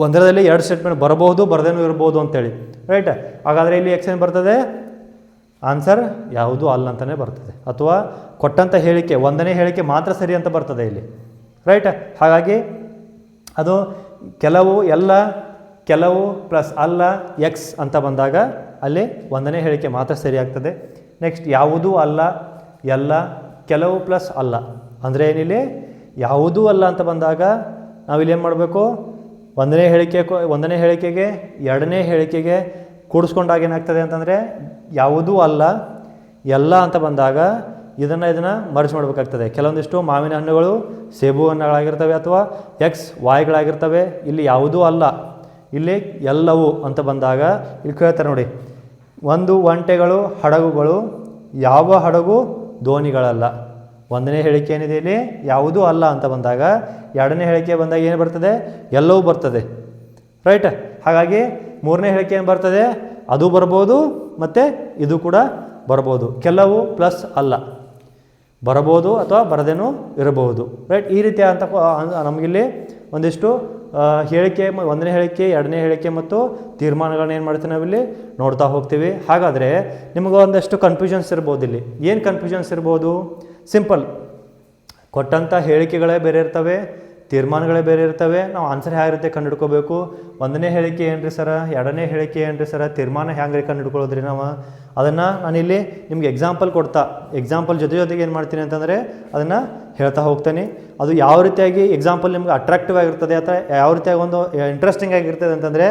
ಒಂದರದಲ್ಲಿ ಎರಡು ಸ್ಟೇಟ್ಮೆಂಟ್ ಬರಬಹುದು ಬರದೇನೂ ಇರ್ಬೋದು ಅಂತೇಳಿ, ರೈಟ್. ಹಾಗಾದರೆ ಇಲ್ಲಿ ಎಕ್ಸ್ ಏನು ಬರ್ತದೆ, ಆನ್ಸರ್ ಯಾವುದು ಅಲ್ಲ ಅಂತಲೇ ಬರ್ತದೆ, ಅಥವಾ ಕೊಟ್ಟಂಥ ಹೇಳಿಕೆ ಒಂದನೇ ಹೇಳಿಕೆ ಮಾತ್ರ ಸರಿ ಅಂತ ಬರ್ತದೆ ಇಲ್ಲಿ, ರೈಟ್. ಹಾಗಾಗಿ ಅದು ಕೆಲವು ಎಲ್ಲ ಕೆಲವು ಪ್ಲಸ್ ಅಲ್ಲ ಎಕ್ಸ್ ಅಂತ ಬಂದಾಗ ಅಲ್ಲಿ ಒಂದನೇ ಹೇಳಿಕೆ ಮಾತ್ರ ಸರಿ ಆಗ್ತದೆ. ನೆಕ್ಸ್ಟ್ ಯಾವುದೂ ಅಲ್ಲ ಎಲ್ಲ ಕೆಲವು ಪ್ಲಸ್ ಅಲ್ಲ ಅಂದರೆ ಏನಿಲ್ಲಿ ಯಾವುದೂ ಅಲ್ಲ ಅಂತ ಬಂದಾಗ ನಾವಿಲ್ಲಿ ಏನು ಮಾಡಬೇಕು, ಒಂದನೇ ಹೇಳಿಕೆಗೆ ಎರಡನೇ ಹೇಳಿಕೆಗೆ ಕೂಡಿಸ್ಕೊಂಡಾಗ ಏನಾಗ್ತದೆ ಅಂತಂದರೆ ಯಾವುದೂ ಅಲ್ಲ ಎಲ್ಲ ಅಂತ ಬಂದಾಗ ಇದನ್ನು ಮರ್ಜ್ ಮಾಡಬೇಕಾಗ್ತದೆ. ಕೆಲವೊಂದಿಷ್ಟು ಮಾವಿನ ಹಣ್ಣುಗಳು ಸೇಬು ಹಣ್ಣುಗಳಾಗಿರ್ತವೆ ಅಥವಾ ಎಕ್ಸ್ ವಾಯ್ಗಳಾಗಿರ್ತವೆ, ಇಲ್ಲಿ ಯಾವುದೂ ಅಲ್ಲ ಇಲ್ಲಿ ಎಲ್ಲವೂ ಅಂತ ಬಂದಾಗ ಇಲ್ಲಿ ಕೇಳ್ತಾರೆ ನೋಡಿ, ಒಂದು ಒಂಟೆಗಳು ಹಡಗುಗಳು ಯಾವ ಹಡಗು ದೋಣಿಗಳಲ್ಲ. ಒಂದನೇ ಹೇಳಿಕೆ ಏನಿದೆ ಇಲ್ಲಿ ಯಾವುದೂ ಅಲ್ಲ ಅಂತ ಬಂದಾಗ ಎರಡನೇ ಹೇಳಿಕೆ ಬಂದಾಗ ಏನು ಬರ್ತದೆ, ಎಲ್ಲವೂ ಬರ್ತದೆ, ರೈಟ್. ಹಾಗಾಗಿ ಮೂರನೇ ಹೇಳಿಕೆ ಏನು ಬರ್ತದೆ, ಅದು ಬರ್ಬೋದು ಮತ್ತು ಇದು ಕೂಡ ಬರ್ಬೋದು. ಕೆಲವು ಪ್ಲಸ್ ಅಲ್ಲ ಬರಬಹುದು ಅಥವಾ ಬರದೇನೂ ಇರಬಹುದು, ರೈಟ್. ಈ ರೀತಿಯ ಅಂತ ನಮಗಿಲ್ಲಿ ಒಂದಿಷ್ಟು ಹೇಳಿಕೆ, ಒಂದನೇ ಹೇಳಿಕೆ ಎರಡನೇ ಹೇಳಿಕೆ ಮತ್ತು ತೀರ್ಮಾನಗಳನ್ನ ಏನು ಮಾಡ್ತೀವಿ ನಾವಿಲ್ಲಿ ನೋಡ್ತಾ ಹೋಗ್ತೀವಿ. ಹಾಗಾದರೆ ನಿಮಗೆ ಒಂದಷ್ಟು ಕನ್ಫ್ಯೂಷನ್ಸ್ ಇರ್ಬೋದು. ಇಲ್ಲಿ ಏನು ಕನ್ಫ್ಯೂಷನ್ಸ್ ಇರ್ಬೋದು, ಸಿಂಪಲ್, ಕೊಟ್ಟಂಥ ಹೇಳಿಕೆಗಳೇ ಬೇರೆ ಇರ್ತವೆ, ತೀರ್ಮಾನಗಳೇ ಬೇರೆ ಇರ್ತವೆ. ನಾವು ಆನ್ಸರ್ ಯಾವ ರೀತಿ ಕಂಡುಹಿಡ್ಕೋಬೇಕು, ಒಂದನೇ ಹೇಳಿಕೆ ಏನು ರೀ ಸರ, ಎರಡನೇ ಹೇಳಿಕೆ ಏನು ರೀ ಸರ, ತೀರ್ಮಾನ ಹ್ಯಾಂಗೆ ಕಂಡುಹಿಡ್ಕೊಳ್ಳೋದ್ರಿ ನಾವು, ಅದನ್ನು ನಾನಿಲ್ಲಿ ನಿಮ್ಗೆ ಎಕ್ಸಾಂಪಲ್ ಜೊತೆಗೆ ಏನು ಮಾಡ್ತೀನಿ ಅಂತಂದರೆ ಅದನ್ನು ಹೇಳ್ತಾ ಹೋಗ್ತೀನಿ. ಅದು ಯಾವ ರೀತಿಯಾಗಿ ಎಕ್ಸಾಂಪಲ್ ನಿಮ್ಗೆ ಅಟ್ರಾಕ್ಟಿವ್ ಆಗಿರ್ತದೆ ಅಥವಾ ಯಾವ ರೀತಿಯಾಗಿ ಒಂದು ಇಂಟ್ರೆಸ್ಟಿಂಗ್ ಆಗಿರ್ತದೆ ಅಂತಂದರೆ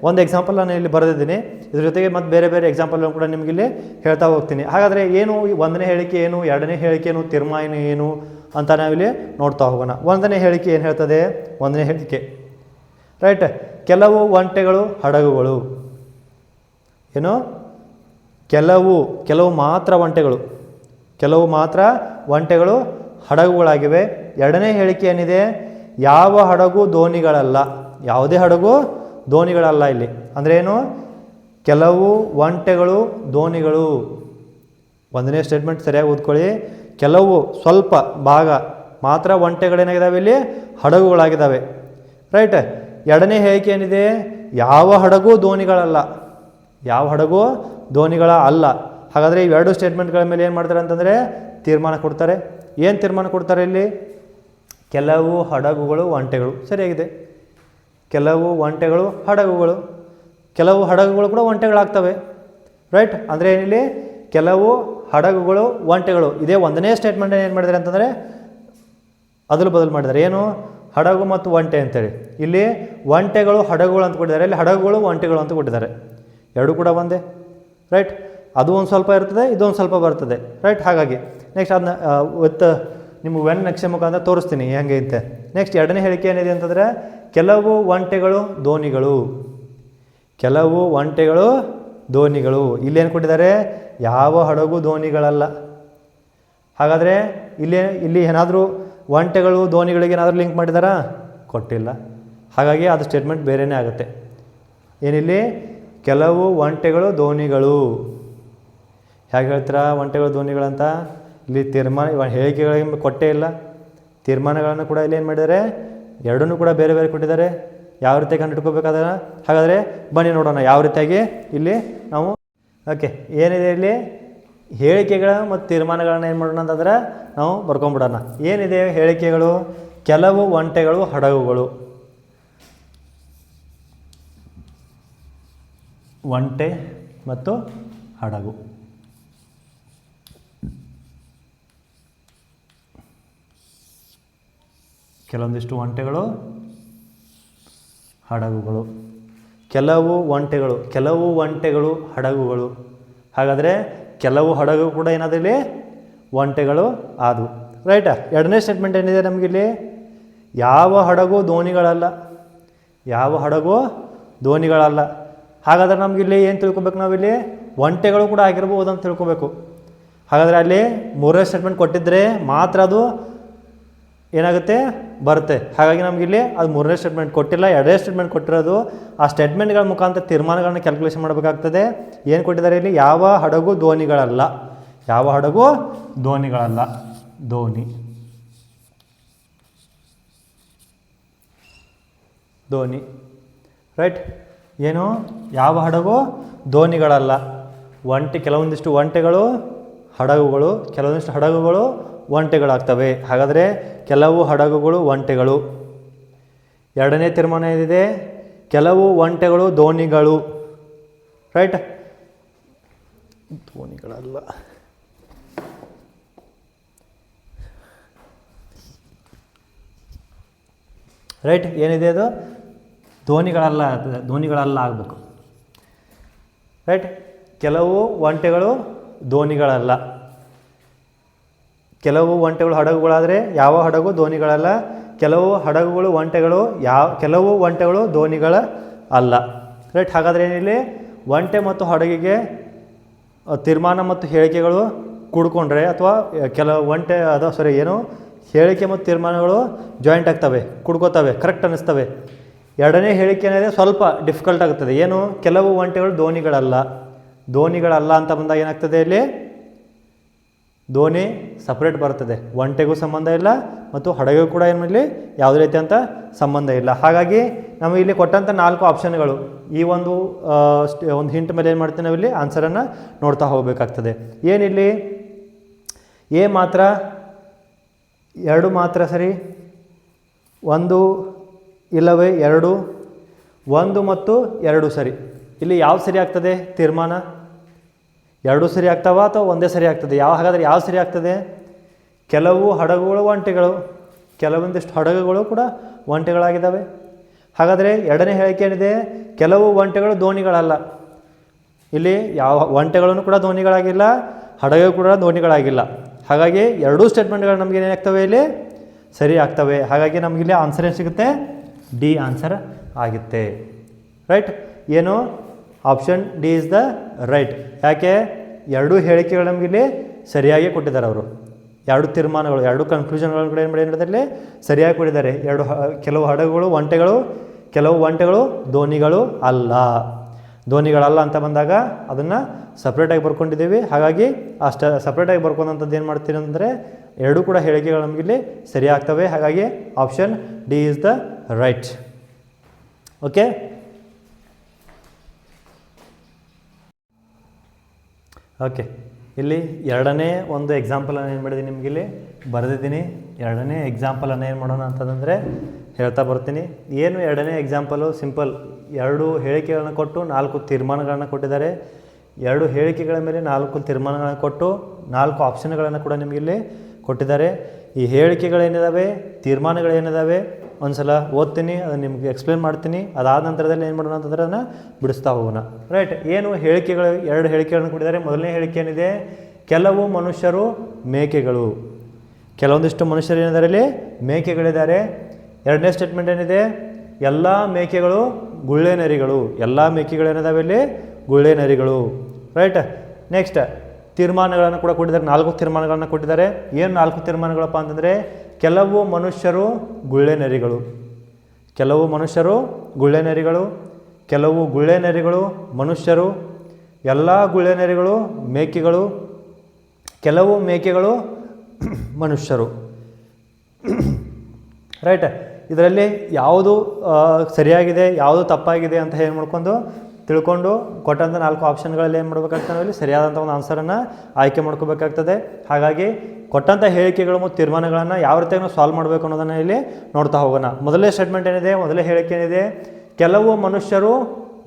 ಒಂದು ಎಕ್ಸಾಂಪಲ್ ನಾನು ಇಲ್ಲಿ ಬರೆದಿದ್ದೀನಿ, ಇದ್ರ ಜೊತೆಗೆ ಮತ್ತು ಬೇರೆ ಬೇರೆ ಎಕ್ಸಾಂಪಲ್ ಕೂಡ ನಿಮ್ಗೆ ಇಲ್ಲಿ ಹೇಳ್ತಾ ಹೋಗ್ತೀನಿ. ಹಾಗಾದರೆ ಏನು ಒಂದನೇ ಹೇಳಿಕೆ ಏನು, ಎರಡನೇ ಹೇಳಿಕೆ ಏನು, ತೀರ್ಮಾನ ಏನು ಅಂತ ನಾವಿಲ್ಲಿ ನೋಡ್ತಾ ಹೋಗೋಣ. ಒಂದನೇ ಹೇಳಿಕೆ ಏನು ಹೇಳ್ತದೆ, ಒಂದನೇ ಹೇಳಿಕೆ, ರೈಟ್. ಕೆಲವು ಒಂಟೆಗಳು ಹಡಗುಗಳು, ಏನು ಕೆಲವು ಮಾತ್ರ ಒಂಟೆಗಳು ಹಡಗುಗಳಾಗಿವೆ. ಎರಡನೇ ಹೇಳಿಕೆ ಏನಿದೆ, ಯಾವ ಹಡಗು ದೋಣಿಗಳಲ್ಲ, ಯಾವುದೇ ಹಡಗು ದೋಣಿಗಳಲ್ಲ. ಇಲ್ಲಿ ಅಂದರೆ ಏನು, ಕೆಲವು ಒಂಟೆಗಳು ದೋಣಿಗಳು. ಒಂದನೇ ಸ್ಟೇಟ್ಮೆಂಟ್ ಸರಿಯಾಗಿ ಓದ್ಕೊಳ್ಳಿ, ಕೆಲವು ಸ್ವಲ್ಪ ಭಾಗ ಮಾತ್ರ ಒಂಟೆಗಳೇನಾಗಿದ್ದಾವೆ, ಇಲ್ಲಿ ಹಡಗುಗಳಾಗಿದ್ದಾವೆ, ರೈಟ್. ಎರಡನೇ ಹೇಳಿಕೆ ಏನಿದೆ, ಯಾವ ಹಡಗು ದೋಣಿಗಳಲ್ಲ, ಯಾವ ಹಡಗು ದೋಣಿಗಳ ಅಲ್ಲ. ಹಾಗಾದರೆ ಇವೆರಡು ಸ್ಟೇಟ್ಮೆಂಟ್ಗಳ ಮೇಲೆ ಏನು ಮಾಡ್ತಾರೆ ಅಂತಂದರೆ ತೀರ್ಮಾನ ಕೊಡ್ತಾರೆ. ಏನು ತೀರ್ಮಾನ ಕೊಡ್ತಾರೆ ಇಲ್ಲಿ, ಕೆಲವು ಹಡಗುಗಳು ಒಂಟೆಗಳು, ಸರಿಯಾಗಿದೆ. ಕೆಲವು ಒಂಟೆಗಳು ಹಡಗುಗಳು, ಕೆಲವು ಹಡಗುಗಳು ಕೂಡ ಒಂಟೆಗಳಾಗ್ತವೆ, ರೈಟ್. ಅಂದರೆ ಏನಿಲ್ಲಿ ಕೆಲವು ಹಡಗುಗಳು ಒಂಟೆಗಳು, ಇದೇ ಒಂದನೇ ಸ್ಟೇಟ್ಮೆಂಟ್ ಏನು ಮಾಡಿದ್ದಾರೆ ಅಂತಂದರೆ ಬದಲು ಮಾಡಿದ್ದಾರೆ. ಏನು, ಹಡಗು ಮತ್ತು ಒಂಟೆ ಅಂತೇಳಿ. ಇಲ್ಲಿ ಒಂಟೆಗಳು ಹಡಗುಗಳು ಅಂತ ಕೊಟ್ಟಿದ್ದಾರೆ, ಇಲ್ಲಿ ಹಡಗುಗಳು ಒಂಟೆಗಳು ಅಂತ ಕೊಟ್ಟಿದ್ದಾರೆ. ಎರಡೂ ಕೂಡ ಒಂದೇ, ರೈಟ್. ಅದು ಒಂದು ಸ್ವಲ್ಪ ಇರ್ತದೆ, ಇದೊಂದು ಸ್ವಲ್ಪ ಬರ್ತದೆ, ರೈಟ್. ಹಾಗಾಗಿ ನೆಕ್ಸ್ಟ್ ಅದನ್ನ ನಿಮ್ಮ ವೆನ್ ನಕ್ಷೆ ಮುಖಾಂತರ ತೋರಿಸ್ತೀನಿ ಹೆಂಗೆ ಅಂತ. ನೆಕ್ಸ್ಟ್ ಎರಡನೇ ಹೇಳಿಕೆ ಏನಿದೆ ಅಂತಂದರೆ ಕೆಲವು ಒಂಟೆಗಳು ದೋಣಿಗಳು, ಕೆಲವು ಒಂಟೆಗಳು ದೋಣಿಗಳು. ಇಲ್ಲೇನು ಕೊಟ್ಟಿದ್ದಾರೆ, ಯಾವ ಹಡಗು ದೋಣಿಗಳಲ್ಲ. ಹಾಗಾದರೆ ಇಲ್ಲಿ ಏನಾದರೂ ಒಂಟೆಗಳು ದೋಣಿಗಳಿಗೆ ಏನಾದರೂ ಲಿಂಕ್ ಮಾಡಿದಾರಾ, ಕೊಟ್ಟಿಲ್ಲ. ಹಾಗಾಗಿ ಅದು ಸ್ಟೇಟ್ಮೆಂಟ್ ಬೇರೆಯೇ ಆಗುತ್ತೆ. ಏನಿಲ್ಲಿ ಕೆಲವು ಒಂಟೆಗಳು ದೋಣಿಗಳು, ಹೇಗೆ ಹೇಳ್ತೀರಾ ಒಂಟೆಗಳು ದೋಣಿಗಳಂತ, ಇಲ್ಲಿ ಹೇಳಿಕೆಗಳಿಗೆ ಕೊಟ್ಟೇ ಇಲ್ಲ. ತೀರ್ಮಾನಗಳನ್ನು ಕೂಡ ಇಲ್ಲಿ ಏನು ಮಾಡಿದ್ದಾರೆ, ಎರಡನ್ನೂ ಕೂಡ ಬೇರೆ ಬೇರೆ ಕೊಟ್ಟಿದ್ದಾರೆ. ಯಾವ ರೀತಿಯಾಗಿ ಕಂಡುಹಿಡ್ಕೋಬೇಕಾದ್ರೆ ಹಾಗಾದರೆ ಬನ್ನಿ ನೋಡೋಣ ಯಾವ ರೀತಿಯಾಗಿ ಇಲ್ಲಿ ನಾವು. ಓಕೆ, ಏನಿದೆ ಇಲ್ಲಿ ಹೇಳಿಕೆಗಳ ಮತ್ತು ತೀರ್ಮಾನಗಳನ್ನ ಏನು ಮಾಡೋಣ ಅಂತಂದ್ರೆ ನಾವು ಬರ್ಕೊಂಬಿಡೋಣ. ಏನಿದೆ ಹೇಳಿಕೆಗಳು, ಕೆಲವು ಒಂಟೆಗಳು ಹಡಗುಗಳು, ಒಂಟೆ ಮತ್ತು ಹಡಗು. ಕೆಲವೊಂದಿಷ್ಟು ಒಂಟೆಗಳು ಹಡಗುಗಳು. ಕೆಲವು ಒಂಟೆಗಳು ಹಡಗುಗಳು. ಹಾಗಾದರೆ ಕೆಲವು ಹಡಗು ಕೂಡ ಏನಾದಿಲ್ಲಿ ಒಂಟೆಗಳು ಆದವು. ರೈಟಾ? ಎರಡನೇ ಸ್ಟೇಟ್ಮೆಂಟ್ ಏನಿದೆ ನಮಗಿಲ್ಲಿ? ಯಾವ ಹಡಗು ದೋಣಿಗಳಲ್ಲ. ಹಾಗಾದ್ರೆ ನಮಗಿಲ್ಲಿ ಏನು ತಿಳ್ಕೊಬೇಕು? ನಾವಿಲ್ಲಿ ಒಂಟೆಗಳು ಕೂಡ ಆಗಿರ್ಬೋದು ಅಂತ ತಿಳ್ಕೊಬೇಕು. ಹಾಗಾದರೆ ಅಲ್ಲಿ ಮೂರನೇ ಸ್ಟೇಟ್ಮೆಂಟ್ ಕೊಟ್ಟಿದ್ದರೆ ಮಾತ್ರ ಅದು ಏನಾಗುತ್ತೆ, ಬರುತ್ತೆ. ಹಾಗಾಗಿ ನಮಗಿಲ್ಲಿ ಅದು ಮೂರನೇ ಸ್ಟೇಟ್ಮೆಂಟ್ ಕೊಟ್ಟಿಲ್ಲ, ಎರಡನೇ ಸ್ಟೇಟ್ಮೆಂಟ್ ಕೊಟ್ಟಿರೋದು. ಆ ಸ್ಟೇಟ್ಮೆಂಟ್ಗಳ ಮುಖಾಂತರ ತೀರ್ಮಾನಗಳನ್ನ ಕ್ಯಾಲ್ಕುಲೇಷನ್ ಮಾಡಬೇಕಾಗ್ತದೆ. ಏನು ಕೊಟ್ಟಿದ್ದಾರೆ ಇಲ್ಲಿ? ಯಾವ ಹಡಗು ದೋಣಿಗಳಲ್ಲ. ದೋಣಿ. ರೈಟ್? ಏನು? ಯಾವ ಹಡಗು ದೋಣಿಗಳಲ್ಲ. ಕೆಲವೊಂದಿಷ್ಟು ಒಂಟೆಗಳು ಹಡಗುಗಳು, ಕೆಲವೊಂದಿಷ್ಟು ಹಡಗುಗಳು ಒಂಟೆಗಳಾಗ್ತವೆ. ಹಾಗಾದರೆ ಕೆಲವು ಹಡಗುಗಳು ಒಂಟೆಗಳು. ಎರಡನೇ ತೀರ್ಮಾನ ಏನಿದೆ? ಕೆಲವು ಒಂಟೆಗಳು ದೋಣಿಗಳು. ರೈಟ್? ದೋಣಿಗಳಲ್ಲ. ರೈಟ್? ಏನಿದೆ ಅದು? ದೋಣಿಗಳಲ್ಲ ಆಗಬೇಕು. ರೈಟ್? ಕೆಲವು ಒಂಟೆಗಳು ದೋಣಿಗಳಲ್ಲ. ಕೆಲವು ಒಂಟೆಗಳು ಹಡಗುಗಳಾದರೆ ಯಾವ ಹಡಗು ದೋಣಿಗಳಲ್ಲ. ಕೆಲವು ಹಡಗುಗಳು ಒಂಟೆಗಳು, ಕೆಲವು ಒಂಟೆಗಳು ದೋಣಿಗಳ ಅಲ್ಲ. ರೈಟ್? ಹಾಗಾದರೆ ಏನಿಲ್ಲಿ ಒಂಟೆ ಮತ್ತು ಹಡಗಿಗೆ ತೀರ್ಮಾನ ಮತ್ತು ಹೇಳಿಕೆಗಳು ಕೂಡ್ಕೊಂಡ್ರೆ ಅಥವಾ ಹೇಳಿಕೆ ಮತ್ತು ತೀರ್ಮಾನಗಳು ಜಾಯಿಂಟ್ ಆಗ್ತವೆ, ಕೂಡ್ಕೋತವೆ, ಕರೆಕ್ಟ್ ಅನ್ನಿಸ್ತವೆ. ಎರಡನೇ ಹೇಳಿಕೆ ಏನಿದೆ ಸ್ವಲ್ಪ ಡಿಫಿಕಲ್ಟ್ ಆಗುತ್ತದೆ. ಏನು? ಕೆಲವು ಒಂಟೆಗಳು ದೋಣಿಗಳಲ್ಲ ಅಂತ ಬಂದಾಗ ಏನಾಗ್ತದೆ ಇಲ್ಲಿ? ದೋಣಿ ಸಪ್ರೇಟ್ ಬರ್ತದೆ. ಒಂಟೆಗೂ ಸಂಬಂಧ ಇಲ್ಲ ಮತ್ತು ಹಡಗಿಗೂ ಕೂಡ ಇಲ್ಲಿ ಯಾವುದೇ ರೀತಿಯಂಥ ಸಂಬಂಧ ಇಲ್ಲ. ಹಾಗಾಗಿ ನಮಗೆ ಇಲ್ಲಿ ಕೊಟ್ಟಂಥ 4 ಆಪ್ಷನ್ಗಳು, ಈ ಒಂದು ಹಿಂಟ್ ಮೇಲೆ ಏನು ಮಾಡ್ತೀವಿ ನಾವಿಲ್ಲಿ ಆನ್ಸರನ್ನು ನೋಡ್ತಾ ಹೋಗಬೇಕಾಗ್ತದೆ. ಏನಿಲ್ಲಿ? ಎ ಮಾತ್ರ 2 ಮಾತ್ರ ಸರಿ, 1 ಇಲ್ಲವೇ 2, 1 ಮತ್ತು 2 ಸರಿ. ಇಲ್ಲಿ ಯಾವ್ದು ಸರಿ ಆಗ್ತದೆ? ತೀರ್ಮಾನ 2 ಸರಿ ಆಗ್ತಾವ ಅಥವಾ ಒಂದೇ ಸರಿ ಆಗ್ತದೆ? ಹಾಗಾದರೆ ಯಾವ ಸರಿ ಆಗ್ತದೆ? ಕೆಲವು ಹಡಗುಗಳು ಒಂಟೆಗಳು, ಕೆಲವೊಂದಿಷ್ಟು ಹಡಗುಗಳು ಕೂಡ ಒಂಟೆಗಳಾಗಿದ್ದಾವೆ. ಹಾಗಾದರೆ ಎರಡನೇ ಹೇಳಿಕೆ ಏನಿದೆ? ಕೆಲವು ಒಂಟೆಗಳು ದೋಣಿಗಳಲ್ಲ. ಇಲ್ಲಿ ಯಾವ ಒಂಟೆಗಳನ್ನು ಕೂಡ ದೋಣಿಗಳಾಗಿಲ್ಲ, ಹಡಗು ಕೂಡ ದೋಣಿಗಳಾಗಿಲ್ಲ. ಹಾಗಾಗಿ ಎರಡೂ ಸ್ಟೇಟ್ಮೆಂಟ್ಗಳು ನಮಗೆ ಏನಾಗ್ತವೆ? ಇಲ್ಲಿ ಸರಿ ಆಗ್ತವೆ. ಹಾಗಾಗಿ ನಮಗಿಲ್ಲಿ ಆನ್ಸರ್ ಏನು ಸಿಗುತ್ತೆ? ಡಿ ಆನ್ಸರ್ ಆಗುತ್ತೆ. ರೈಟ್? ಏನು? Option D is the right. ಯಾಕೆ? ಎರಡೂ ಹೇಳಿಕೆಗಳು ನಮಗಿಲ್ಲಿ ಸರಿಯಾಗಿ ಕೊಟ್ಟಿದ್ದಾರೆ. ಅವರು ಎರಡು ತೀರ್ಮಾನಗಳು, ಎರಡು ಕನ್ಕ್ಲೂಷನ್ಗಳನ್ನು ಕೂಡ ಏನು ಮಾಡಿದ್ದಾರೆ? ಸರಿಯಾಗಿ ಕೊಟ್ಟಿದ್ದಾರೆ. ಕೆಲವು ಹಡಗುಗಳು ಒಂಟೆಗಳು, ಕೆಲವು ಒಂಟೆಗಳು ದೋಣಿಗಳಲ್ಲ ಅಂತ ಬಂದಾಗ ಅದನ್ನು ಸಪ್ರೇಟಾಗಿ ಬರ್ಕೊಂಡಿದ್ದೀವಿ. ಹಾಗಾಗಿ ಸಪ್ರೇಟಾಗಿ ಬರ್ಕೊಂಡಂಥದ್ದು ಏನು ಮಾಡ್ತೀನಿ ಅಂದರೆ ಎರಡೂ ಕೂಡ ಹೇಳಿಕೆಗಳು ನಮಗಿಲ್ಲಿ ಸರಿ ಆಗ್ತವೆ. ಹಾಗಾಗಿ option D is the right. Okay? Okay, ಇಲ್ಲಿ ಎರಡನೇ ಒಂದು ಎಕ್ಸಾಂಪಲನ್ನು ಏನು ಮಾಡಿದ್ದೀನಿ ನಿಮಗಿಲ್ಲಿ ಬರೆದಿದ್ದೀನಿ. ಎರಡನೇ ಎಕ್ಸಾಂಪಲನ್ನು ಏನು ಮಾಡೋಣ ಅಂತಂದರೆ ಹೇಳ್ತಾ ಬರ್ತೀನಿ. ಏನು ಎರಡನೇ ಎಕ್ಸಾಂಪಲು? ಸಿಂಪಲ್. 2 ಹೇಳಿಕೆಗಳನ್ನು ಕೊಟ್ಟು 4 ತೀರ್ಮಾನಗಳನ್ನು ಕೊಟ್ಟಿದ್ದಾರೆ. 2 ಹೇಳಿಕೆಗಳ ಮೇಲೆ 4 ತೀರ್ಮಾನಗಳನ್ನು ಕೊಟ್ಟು 4 ಆಪ್ಷನ್ಗಳನ್ನು ಕೂಡ ನಿಮಗಿಲ್ಲಿ ಕೊಟ್ಟಿದ್ದಾರೆ. ಈ ಹೇಳಿಕೆಗಳೇನಿದ್ದಾವೆ, ತೀರ್ಮಾನಗಳೇನಿದ್ದಾವೆ ಒಂದು ಸಲ ಓದ್ತೀನಿ, ಅದನ್ನು ನಿಮಗೆ ಎಕ್ಸ್ಪ್ಲೇನ್ ಮಾಡ್ತೀನಿ. ಅದಾದ ನಂತರದಲ್ಲಿ ಏನು ಮಾಡೋಣ ಅಂತಂದರೆ ಅದನ್ನು ಬಿಡಿಸ್ತಾ ಹೋಗೋಣ. ರೈಟ್? ಏನು ಹೇಳಿಕೆಗಳು? 2 ಹೇಳಿಕೆಗಳನ್ನು ಕೊಟ್ಟಿದ್ದಾರೆ. ಮೊದಲನೇ ಹೇಳಿಕೆ ಏನಿದೆ? ಕೆಲವು ಮನುಷ್ಯರು ಮೇಕೆಗಳು. ಕೆಲವೊಂದಿಷ್ಟು ಮನುಷ್ಯರು ಏನಿದ್ದಾರೆ? ಇಲ್ಲಿ ಮೇಕೆಗಳಿದ್ದಾರೆ. ಎರಡನೇ ಸ್ಟೇಟ್ಮೆಂಟ್ ಏನಿದೆ? ಎಲ್ಲ ಮೇಕೆಗಳು ಗುಳ್ಳೆ ನರಿಗಳು. ಎಲ್ಲ ಮೇಕೆಗಳೇನಿದ್ದಾವೆ ಇಲ್ಲಿ ಗುಳ್ಳೆ ನರಿಗಳು. ರೈಟ್? ನೆಕ್ಸ್ಟ್ ತೀರ್ಮಾನಗಳನ್ನು ಕೂಡ ಕೊಟ್ಟಿದ್ದಾರೆ. 4 ತೀರ್ಮಾನಗಳನ್ನು ಕೊಟ್ಟಿದ್ದಾರೆ. ಏನು 4 ತೀರ್ಮಾನಗಳಪ್ಪ ಅಂತಂದರೆ ಕೆಲವು ಮನುಷ್ಯರು ಗುಳ್ಳೆ ನರಿಗಳು, ಕೆಲವು ಮನುಷ್ಯರು ಗುಳ್ಳೆ ನರಿಗಳು, ಕೆಲವು ಗುಳ್ಳೆ ನರಿಗಳು ಮನುಷ್ಯರು, ಎಲ್ಲ ಗುಳ್ಳೆ ನರಿಗಳು ಮೇಕೆಗಳು, ಕೆಲವು ಮೇಕೆಗಳು ಮನುಷ್ಯರು. ರೈಟ್? ಇದರಲ್ಲಿ ಯಾವುದು ಸರಿಯಾಗಿದೆ, ಯಾವುದು ತಪ್ಪಾಗಿದೆ ಅಂತ ಏನು ಮಾಡ್ಕೊಂಡು ತಿಳ್ಕೊಂಡು ಕೊಟ್ಟಂಥ 4 ಆಪ್ಷನ್ಗಳಲ್ಲಿ ಏನು ಮಾಡಬೇಕಾಗ್ತದೆ? ನಾವಿಲ್ಲಿ ಸರಿಯಾದಂಥ ಒಂದು ಆನ್ಸರನ್ನು ಆಯ್ಕೆ ಮಾಡ್ಕೋಬೇಕಾಗ್ತದೆ. ಹಾಗಾಗಿ ಕೊಟ್ಟಂಥ ಹೇಳಿಕೆಗಳು ಮತ್ತು ತೀರ್ಮಾನಗಳನ್ನು ಯಾವ ರೀತಿಯಾಗಿ ನಾವು ಸಾಲ್ವ್ ಮಾಡಬೇಕು ಅನ್ನೋದನ್ನು ಇಲ್ಲಿ ನೋಡ್ತಾ ಹೋಗೋಣ. ಮೊದಲನೇ ಸ್ಟೇಟ್ಮೆಂಟ್ ಏನಿದೆ? ಮೊದಲೇ ಹೇಳಿಕೆ ಏನಿದೆ? ಕೆಲವು ಮನುಷ್ಯರು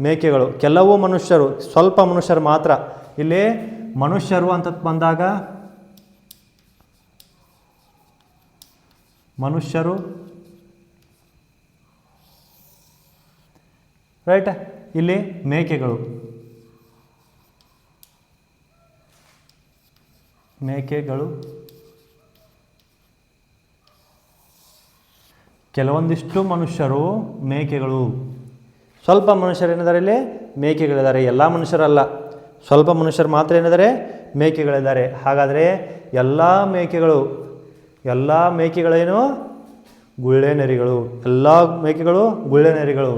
ಮೇಕೆಗಳು. ಕೆಲವು ಮನುಷ್ಯರು, ಸ್ವಲ್ಪ ಮನುಷ್ಯರು ಮಾತ್ರ. ಇಲ್ಲಿ ಮನುಷ್ಯರು ಅಂತ ಬಂದಾಗ ರೈಟ್. ಇಲ್ಲಿ ಮೇಕೆಗಳು ಕೆಲವೊಂದಿಷ್ಟು ಮನುಷ್ಯರು ಮೇಕೆಗಳು. ಸ್ವಲ್ಪ ಮನುಷ್ಯರು ಏನಿದ್ದಾರೆ ಇಲ್ಲಿ ಮೇಕೆಗಳಿದ್ದಾರೆ, ಎಲ್ಲ ಮನುಷ್ಯರಲ್ಲ, ಸ್ವಲ್ಪ ಮನುಷ್ಯರು ಮಾತ್ರ ಏನಿದ್ದಾರೆ ಮೇಕೆಗಳಿದ್ದಾರೆ. ಹಾಗಾದರೆ ಎಲ್ಲ ಮೇಕೆಗಳೇನು ಗುಳ್ಳೆ ನರಿಗಳು, ಎಲ್ಲ ಮೇಕೆಗಳು ಗುಳ್ಳೆ ನರಿಗಳು.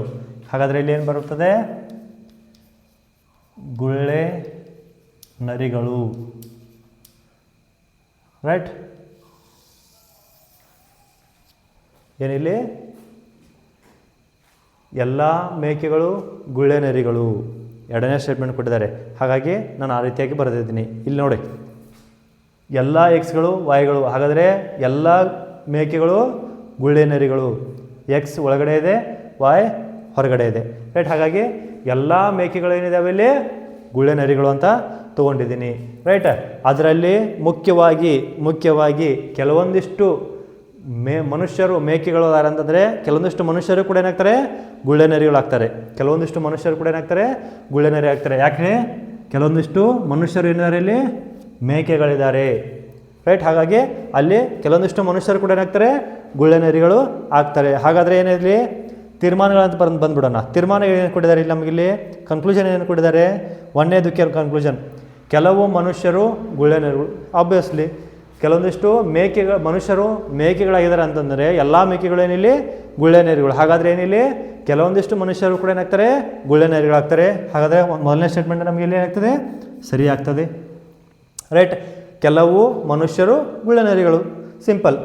ಹಾಗಾದರೆ ಇಲ್ಲಿ ಏನು ಬರುತ್ತದೆ ಗುಳ್ಳೆ ನರಿಗಳು. ರೈಟ್. ಏನಿಲ್ಲಿ ಎಲ್ಲ ಮೇಕೆಗಳು ಗುಳ್ಳೆ ನರಿಗಳು, ಎರಡನೇ ಸ್ಟೇಟ್ಮೆಂಟ್ ಕೊಟ್ಟಿದ್ದಾರೆ. ಹಾಗಾಗಿ ನಾನು ಆ ರೀತಿಯಾಗಿ ಬರೆದಿದ್ದೀನಿ. ಇಲ್ಲಿ ನೋಡಿ, ಎಲ್ಲ ಎಕ್ಸ್ಗಳು ವೈಗಳು. ಹಾಗಾದರೆ ಎಲ್ಲ ಮೇಕೆಗಳು ಗುಳ್ಳೆ ನರಿಗಳು. ಎಕ್ಸ್ ಒಳಗಡೆ ಇದೆ, ವೈ ಹೊರಗಡೆ ಇದೆ. ರೈಟ್. ಹಾಗಾಗಿ ಎಲ್ಲ ಮೇಕೆಗಳು ಏನಿದಾವೆ ಇಲ್ಲಿ ಗುಳ್ಳೆ ನರಿಗಳು ಅಂತ ತೊಗೊಂಡಿದ್ದೀನಿ. ರೈಟ್. ಅದರಲ್ಲಿ ಮುಖ್ಯವಾಗಿ ಕೆಲವೊಂದಿಷ್ಟು ಮೇಕೆಗಳು ಅಂತಂದರೆ ಕೆಲವೊಂದಿಷ್ಟು ಮನುಷ್ಯರು ಕೂಡ ಏನಾಗ್ತಾರೆ ಗುಳ್ಳೆ ನರಿಗಳಾಗ್ತಾರೆ. ಕೆಲವೊಂದಿಷ್ಟು ಮನುಷ್ಯರು ಕೂಡ ಏನಾಗ್ತಾರೆ ಗುಳ್ಳೆ ನರಿ ಆಗ್ತಾರೆ. ಯಾಕೆ ಕೆಲವೊಂದಿಷ್ಟು ಮನುಷ್ಯರು ಏನಾದ್ರೆ ಇಲ್ಲಿ ಮೇಕೆಗಳಿದ್ದಾರೆ. ರೈಟ್. ಹಾಗಾಗಿ ಅಲ್ಲಿ ಕೆಲವೊಂದಿಷ್ಟು ಮನುಷ್ಯರು ಕೂಡ ಏನಾಗ್ತಾರೆ ಗುಳ್ಳೆ ನರಿಗಳು ಆಗ್ತಾರೆ. ಹಾಗಾದರೆ ಏನಿರಲಿ ತೀರ್ಮಾನಗಳಂತ ಬಂದ್ಬಿಡೋಣ. ತೀರ್ಮಾನ ಏನು ಕೊಟ್ಟಿದ್ದಾರೆ ಇಲ್ಲಿ ನಮಗಿಲ್ಲಿ ಕನ್ಕ್ಲೂಷನ್ ಏನು ಕೊಟ್ಟಿದ್ದಾರೆ? ಒಂದನೇದಕ್ಕೆ ಕನ್ಕ್ಲೂಷನ್, ಕೆಲವು ಮನುಷ್ಯರು ಗುಳ್ಳೆ ನರಿಗಳು. ಆಬ್ವಿಯಸ್ಲಿ ಕೆಲವೊಂದಿಷ್ಟು ಮನುಷ್ಯರು ಮೇಕೆಗಳಾಗಿದ್ದಾರೆ ಅಂತಂದರೆ ಎಲ್ಲ ಮೇಕೆಗಳು ಏನಿಲ್ಲಿ ಗುಳ್ಳೆ ನರಿಗಳು. ಹಾಗಾದರೆ ಏನಿಲ್ಲಿ ಕೆಲವೊಂದಿಷ್ಟು ಮನುಷ್ಯರು ಕೂಡ ಏನಾಗ್ತಾರೆ ಗುಳ್ಳೆ ನರಿಗಳಾಗ್ತಾರೆ. ಹಾಗಾದರೆ ಮೊದಲನೇ ಸ್ಟೇಟ್ಮೆಂಟ್ ನಮಗೆ ಇಲ್ಲಿ ಏನಾಗ್ತದೆ ಸರಿ ಆಗ್ತದೆ. ರೈಟ್. ಕೆಲವು ಮನುಷ್ಯರು ಗುಳ್ಳೆ ನರಿಗಳು, ಸಿಂಪಲ್.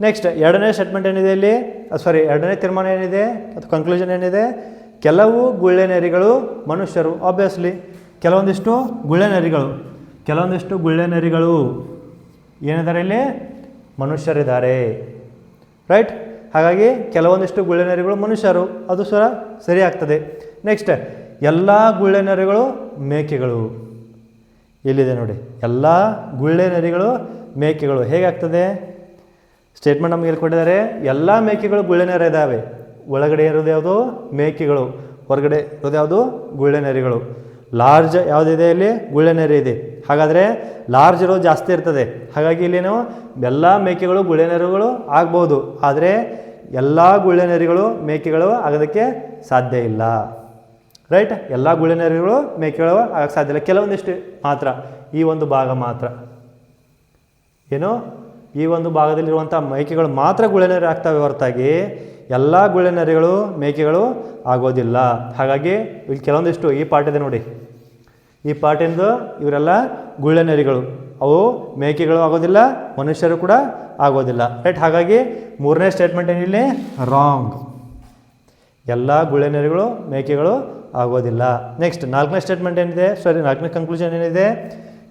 ನೆಕ್ಸ್ಟ್ ಎರಡನೇ ಸ್ಟೇಟ್ಮೆಂಟ್ ಏನಿದೆ ಇಲ್ಲಿ, ಎರಡನೇ ತೀರ್ಮಾನ ಏನಿದೆ ಅಥವಾ ಕನ್ಕ್ಲೂಷನ್ ಏನಿದೆ? ಕೆಲವು ಗುಳ್ಳೆ ನರಿಗಳು ಮನುಷ್ಯರು. ಆಬ್ವಿಯಸ್ಲಿ ಕೆಲವೊಂದಿಷ್ಟು ಗುಳ್ಳೆ ನರಿಗಳು ಏನಿದ್ದಾರೆ ಇಲ್ಲಿ ಮನುಷ್ಯರಿದ್ದಾರೆ. ರೈಟ್. ಹಾಗಾಗಿ ಕೆಲವೊಂದಿಷ್ಟು ಗುಳ್ಳೆ ನರಿಗಳು ಮನುಷ್ಯರು, ಅದು ಸರಿ ಆಗ್ತದೆ. ನೆಕ್ಸ್ಟ್ ಎಲ್ಲ ಗುಳ್ಳೆ ನರಿಗಳು ಮೇಕೆಗಳು. ಇಲ್ಲಿದೆ ನೋಡಿ, ಎಲ್ಲ ಗುಳ್ಳೆ ನರಿಗಳು ಮೇಕೆಗಳು. ಹೇಗಾಗ್ತದೆ ಸ್ಟೇಟ್ಮೆಂಟ್ ನಮಗೆ ಇಲ್ಲಿ ಕೊಟ್ಟಿದ್ದಾರೆ. ಎಲ್ಲ ಮೇಕೆಗಳು ಗುಳ್ಳೆ ನರಿ ಇದ್ದಾವೆ. ಒಳಗಡೆ ಇರೋದು ಯಾವುದು ಮೇಕೆಗಳು, ಹೊರಗಡೆ ಇರೋದು ಯಾವುದು ಗುಳ್ಳೆ ನರಿಗಳು. ಲಾರ್ಜ್ ಯಾವುದಿದೆ ಇಲ್ಲಿ ಗುಳ್ಳೆ ನರಿ ಇದೆ. ಹಾಗಾದರೆ ಲಾರ್ಜ್ ಇರೋದು ಜಾಸ್ತಿ ಇರ್ತದೆ. ಹಾಗಾಗಿ ಇಲ್ಲೇನು ಎಲ್ಲ ಮೇಕೆಗಳು ಗುಳ್ಳೆ ನರಿಗಳು ಆಗ್ಬೋದು, ಆದರೆ ಎಲ್ಲ ಗುಳ್ಳೆ ನರಿಗಳು ಮೇಕೆಗಳು ಆಗೋದಕ್ಕೆ ಸಾಧ್ಯ ಇಲ್ಲ. ರೈಟ್. ಎಲ್ಲ ಗುಳ್ಳೆ ನರಿಗಳು ಮೇಕೆಗಳು ಆಗೋಕ್ಕೆ ಸಾಧ್ಯ ಇಲ್ಲ. ಕೆಲವೊಂದಿಷ್ಟು ಮಾತ್ರ, ಈ ಒಂದು ಭಾಗ ಮಾತ್ರ, ಈ ಒಂದು ಭಾಗದಲ್ಲಿರುವಂಥ ಮೇಕೆಗಳು ಮಾತ್ರ ಗುಳ್ಳೆ ನರಿ ಆಗ್ತವೆ ಹೊರತಾಗಿ ಎಲ್ಲ ಗುಳ್ಳೆ ನರಿಗಳು ಮೇಕೆಗಳು ಆಗೋದಿಲ್ಲ. ಹಾಗಾಗಿ ಇಲ್ಲಿ ಕೆಲವೊಂದಿಷ್ಟು ಈ ಪಾರ್ಟ್ ಇದೆ ನೋಡಿ, ಈ ಪಾರ್ಟಿಂದು ಇವರೆಲ್ಲ ಗುಳ್ಳೆ ನರಿಗಳು, ಅವು ಮೇಕೆಗಳು ಆಗೋದಿಲ್ಲ, ಮನುಷ್ಯರು ಕೂಡ ಆಗೋದಿಲ್ಲ. ರೈಟ್. ಹಾಗಾಗಿ ಮೂರನೇ ಸ್ಟೇಟ್ಮೆಂಟ್ ಏನಿಲ್ಲಿ ರಾಂಗ್, ಎಲ್ಲ ಗುಳ್ಳೆ ನರಿಗಳು ಮೇಕೆಗಳು ಆಗೋದಿಲ್ಲ. ನೆಕ್ಸ್ಟ್ ನಾಲ್ಕನೇ ಸ್ಟೇಟ್ಮೆಂಟ್ ಏನಿದೆ, ನಾಲ್ಕನೇ ಕನ್ಕ್ಲೂಷನ್ ಏನಿದೆ?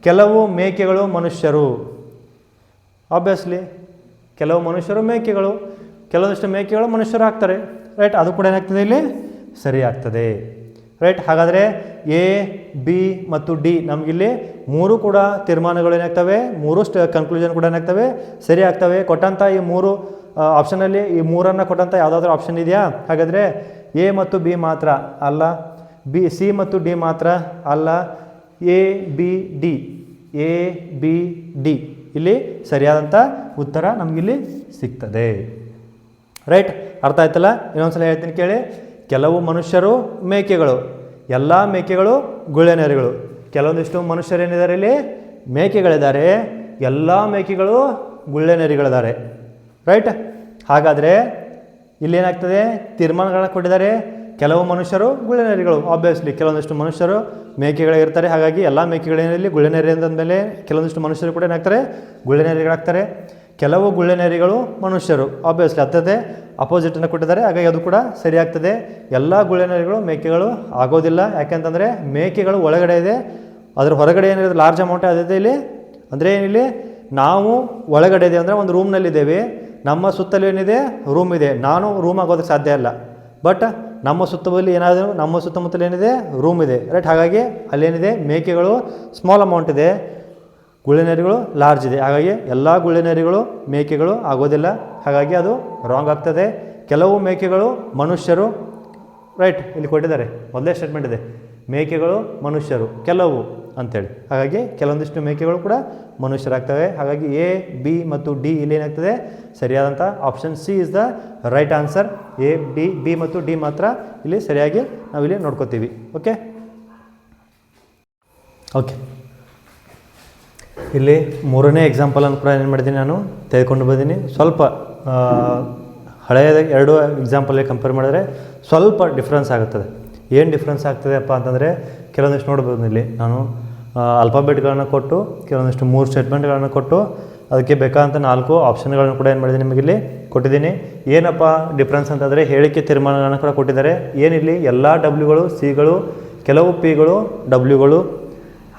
ಕೆಲವು ಮೇಕೆಗಳು ಮನುಷ್ಯರು. ಆಬ್ವಿಯಸ್ಲಿ ಕೆಲವು ಮನುಷ್ಯರು ಮೇಕೆಗಳು, ಕೆಲವೊಂದಿಷ್ಟು ಮೇಕೆಗಳು ಮನುಷ್ಯರು ಆಗ್ತಾರೆ. ರೈಟ್. ಅದು ಕೂಡ ಏನಾಗ್ತದೆ ಇಲ್ಲಿ ಸರಿ ಆಗ್ತದೆ. ರೈಟ್. ಹಾಗಾದರೆ ಎ, ಬಿ ಮತ್ತು ಡಿ ನಮಗಿಲ್ಲಿ ಮೂರು ಕೂಡ ತೀರ್ಮಾನಗಳು ಏನಾಗ್ತವೆ, ಮೂರು ಕನ್ಕ್ಲೂಷನ್ ಕೂಡ ಏನಾಗ್ತವೆ ಸರಿ ಆಗ್ತವೆ. ಕೊಟ್ಟಂಥ ಈ ಮೂರು ಆಪ್ಷನಲ್ಲಿ ಈ ಮೂರನ್ನು ಕೊಟ್ಟಂಥ ಯಾವುದಾದ್ರೂ ಆಪ್ಷನ್ ಇದೆಯಾ? ಹಾಗಾದರೆ ಎ ಮತ್ತು ಬಿ ಮಾತ್ರ ಅಲ್ಲ, ಸಿ ಮತ್ತು ಡಿ ಮಾತ್ರ ಅಲ್ಲ, ಎ ಬಿ ಡಿ ಇಲ್ಲಿ ಸರಿಯಾದಂಥ ಉತ್ತರ ನಮಗಿಲ್ಲಿ ಸಿಗ್ತದೆ. ರೈಟ್. ಅರ್ಥ ಆಯ್ತಲ್ಲ? ಇನ್ನೊಂದ್ಸಲ ಹೇಳ್ತೀನಿ ಕೇಳಿ. ಕೆಲವು ಮನುಷ್ಯರು ಮೇಕೆಗಳು, ಎಲ್ಲ ಮೇಕೆಗಳು ಗುಳ್ಳೆ ನರಿಗಳು. ಕೆಲವೊಂದಿಷ್ಟು ಮನುಷ್ಯರು ಏನಿದ್ದಾರೆ ಇಲ್ಲಿ ಮೇಕೆಗಳಿದ್ದಾರೆ, ಎಲ್ಲ ಮೇಕೆಗಳು ಗುಳ್ಳೆ ನರಿಗಳಿದ್ದಾರೆ. ರೈಟ್. ಹಾಗಾದರೆ ಇಲ್ಲೇನಾಗ್ತದೆ ತೀರ್ಮಾನಗಳನ್ನ ಕೊಟ್ಟಿದ್ದಾರೆ. ಕೆಲವು ಮನುಷ್ಯರು ಗುಳ್ಳೆ ನರಿಗಳು, ಆಬ್ವಿಯಸ್ಲಿ ಕೆಲವೊಂದಿಷ್ಟು ಮನುಷ್ಯರು ಮೇಕೆಗಳಿರ್ತಾರೆ. ಹಾಗಾಗಿ ಎಲ್ಲ ಮೇಕೆಗಳೇನಲ್ಲಿ ಗುಳ್ಳೆ ನರಿ ಅಂದಮೇಲೆ ಕೆಲವೊಂದಿಷ್ಟು ಮನುಷ್ಯರು ಕೂಡ ಏನಾಗ್ತಾರೆ ಗುಳ್ಳೆ ನರಿಗಳಾಗ್ತಾರೆ. ಕೆಲವು ಗುಳ್ಳೆ ನರಿಗಳು ಮನುಷ್ಯರು, ಆಬ್ವಿಯಸ್ಲಿ ಅರ್ಥತೆ ಅಪೋಸಿಟನ್ನು ಕೊಟ್ಟಿದ್ದಾರೆ. ಹಾಗಾಗಿ ಅದು ಕೂಡ ಸರಿ ಆಗ್ತದೆ. ಎಲ್ಲ ಗುಳ್ಳೆ ನರಿಗಳು ಮೇಕೆಗಳು ಆಗೋದಿಲ್ಲ. ಯಾಕೆಂತಂದರೆ ಮೇಕೆಗಳು ಒಳಗಡೆ ಇದೆ, ಅದ್ರ ಹೊರಗಡೆ ಏನಿದೆ ಲಾರ್ಜ್ ಅಮೌಂಟ್ ಅದಿದೆ ಇಲ್ಲಿ. ಅಂದರೆ ಏನಿಲ್ಲಿ ನಾವು ಒಳಗಡೆ ಇದೆ ಅಂದರೆ ಒಂದು ರೂಮ್ನಲ್ಲಿದ್ದೇವೆ, ನಮ್ಮ ಸುತ್ತಲೂ ಏನಿದೆ ರೂಮ್ ಇದೆ. ನಾನು ರೂಮ್ ಆಗೋದಕ್ಕೆ ಸಾಧ್ಯ ಇಲ್ಲ, ಬಟ್ ನಮ್ಮ ಸುತ್ತಮುತ್ತಲು ಏನಾದರೂ ನಮ್ಮ ಸುತ್ತಮುತ್ತಲು ಏನಿದೆ ರೂಮ್ ಇದೆ. ರೈಟ್. ಹಾಗಾಗಿ ಅಲ್ಲೇನಿದೆ ಮೇಕೆಗಳು ಸ್ಮಾಲ್ ಅಮೌಂಟ್ ಇದೆ, ಗುಳ್ಳೆ ನರಿಗಳು ಲಾರ್ಜ್ ಇದೆ. ಹಾಗಾಗಿ ಎಲ್ಲ ಗುಳ್ಳೆ ನರಿಗಳು ಮೇಕೆಗಳು ಆಗೋದಿಲ್ಲ. ಹಾಗಾಗಿ ಅದು ರಾಂಗ್ ಆಗ್ತದೆ. ಕೆಲವು ಮೇಕೆಗಳು ಮನುಷ್ಯರು. ರೈಟ್ ಇಲ್ಲಿ ಕೊಟ್ಟಿದ್ದಾರೆ, ಮೊದಲೇ ಸ್ಟೇಟ್ಮೆಂಟ್ ಇದೆ, ಮೇಕೆಗಳು ಮನುಷ್ಯರು ಕೆಲವು ಅಂಥೇಳಿ. ಹಾಗಾಗಿ ಕೆಲವೊಂದಿಷ್ಟು ಮೇಕೆಗಳು ಕೂಡ ಮನುಷ್ಯರಾಗ್ತವೆ. ಹಾಗಾಗಿ ಎ, ಬಿ ಮತ್ತು ಡಿ ಇಲ್ಲಿ ಏನಾಗ್ತದೆ ಸರಿಯಾದಂಥ option C is the right answer. A, D, B ಮತ್ತು ಡಿ ಮಾತ್ರ ಇಲ್ಲಿ ಸರಿಯಾಗಿ ನಾವಿಲ್ಲಿ ನೋಡ್ಕೋತೀವಿ. ಓಕೆ ಓಕೆ ಇಲ್ಲಿ ಮೂರನೇ ಎಕ್ಸಾಂಪಲನ್ನು ಕೂಡ ಏನು ಮಾಡಿದ್ದೀನಿ ನಾನು ತೆಗೆದುಕೊಂಡು ಬಂದೀನಿ. ಸ್ವಲ್ಪ ಹಳೆಯ ಎರಡು ಎಕ್ಸಾಂಪಲ್ಗೆ ಕಂಪೇರ್ ಮಾಡಿದ್ರೆ ಸ್ವಲ್ಪ ಡಿಫ್ರೆನ್ಸ್ ಆಗುತ್ತದೆ. ಏನು ಡಿಫ್ರೆನ್ಸ್ ಆಗ್ತದೆಪ್ಪ ಅಂತಂದರೆ ಕೆಲವೊಂದಿಷ್ಟು ನೋಡ್ಬೋದು ಇಲ್ಲಿ ನಾನು ಆಲ್ಫಾಬೆಟ್ಗಳನ್ನು ಕೊಟ್ಟು ಕೆಲವೊಂದಿಷ್ಟು 3 ಸ್ಟೇಟ್ಮೆಂಟ್ಗಳನ್ನು ಕೊಟ್ಟು ಅದಕ್ಕೆ ಬೇಕಾದಂಥ 4 ಆಪ್ಷನ್ಗಳನ್ನು ಕೂಡ ಏನು ಮಾಡಿದ್ದೀನಿ ನಿಮಗಿಲ್ಲಿ ಕೊಟ್ಟಿದ್ದೀನಿ. ಏನಪ್ಪ ಡಿಫ್ರೆನ್ಸ್ ಅಂತಂದರೆ ಹೇಳಿಕೆ ತೀರ್ಮಾನಗಳನ್ನು ಕೂಡ ಕೊಟ್ಟಿದ್ದಾರೆ. ಏನಿಲ್ಲಿ ಎಲ್ಲ ಡಬ್ಲ್ಯೂಗಳು ಸಿಗಳು, ಕೆಲವು ಪಿಗಳು ಡಬ್ಲ್ಯೂಗಳು.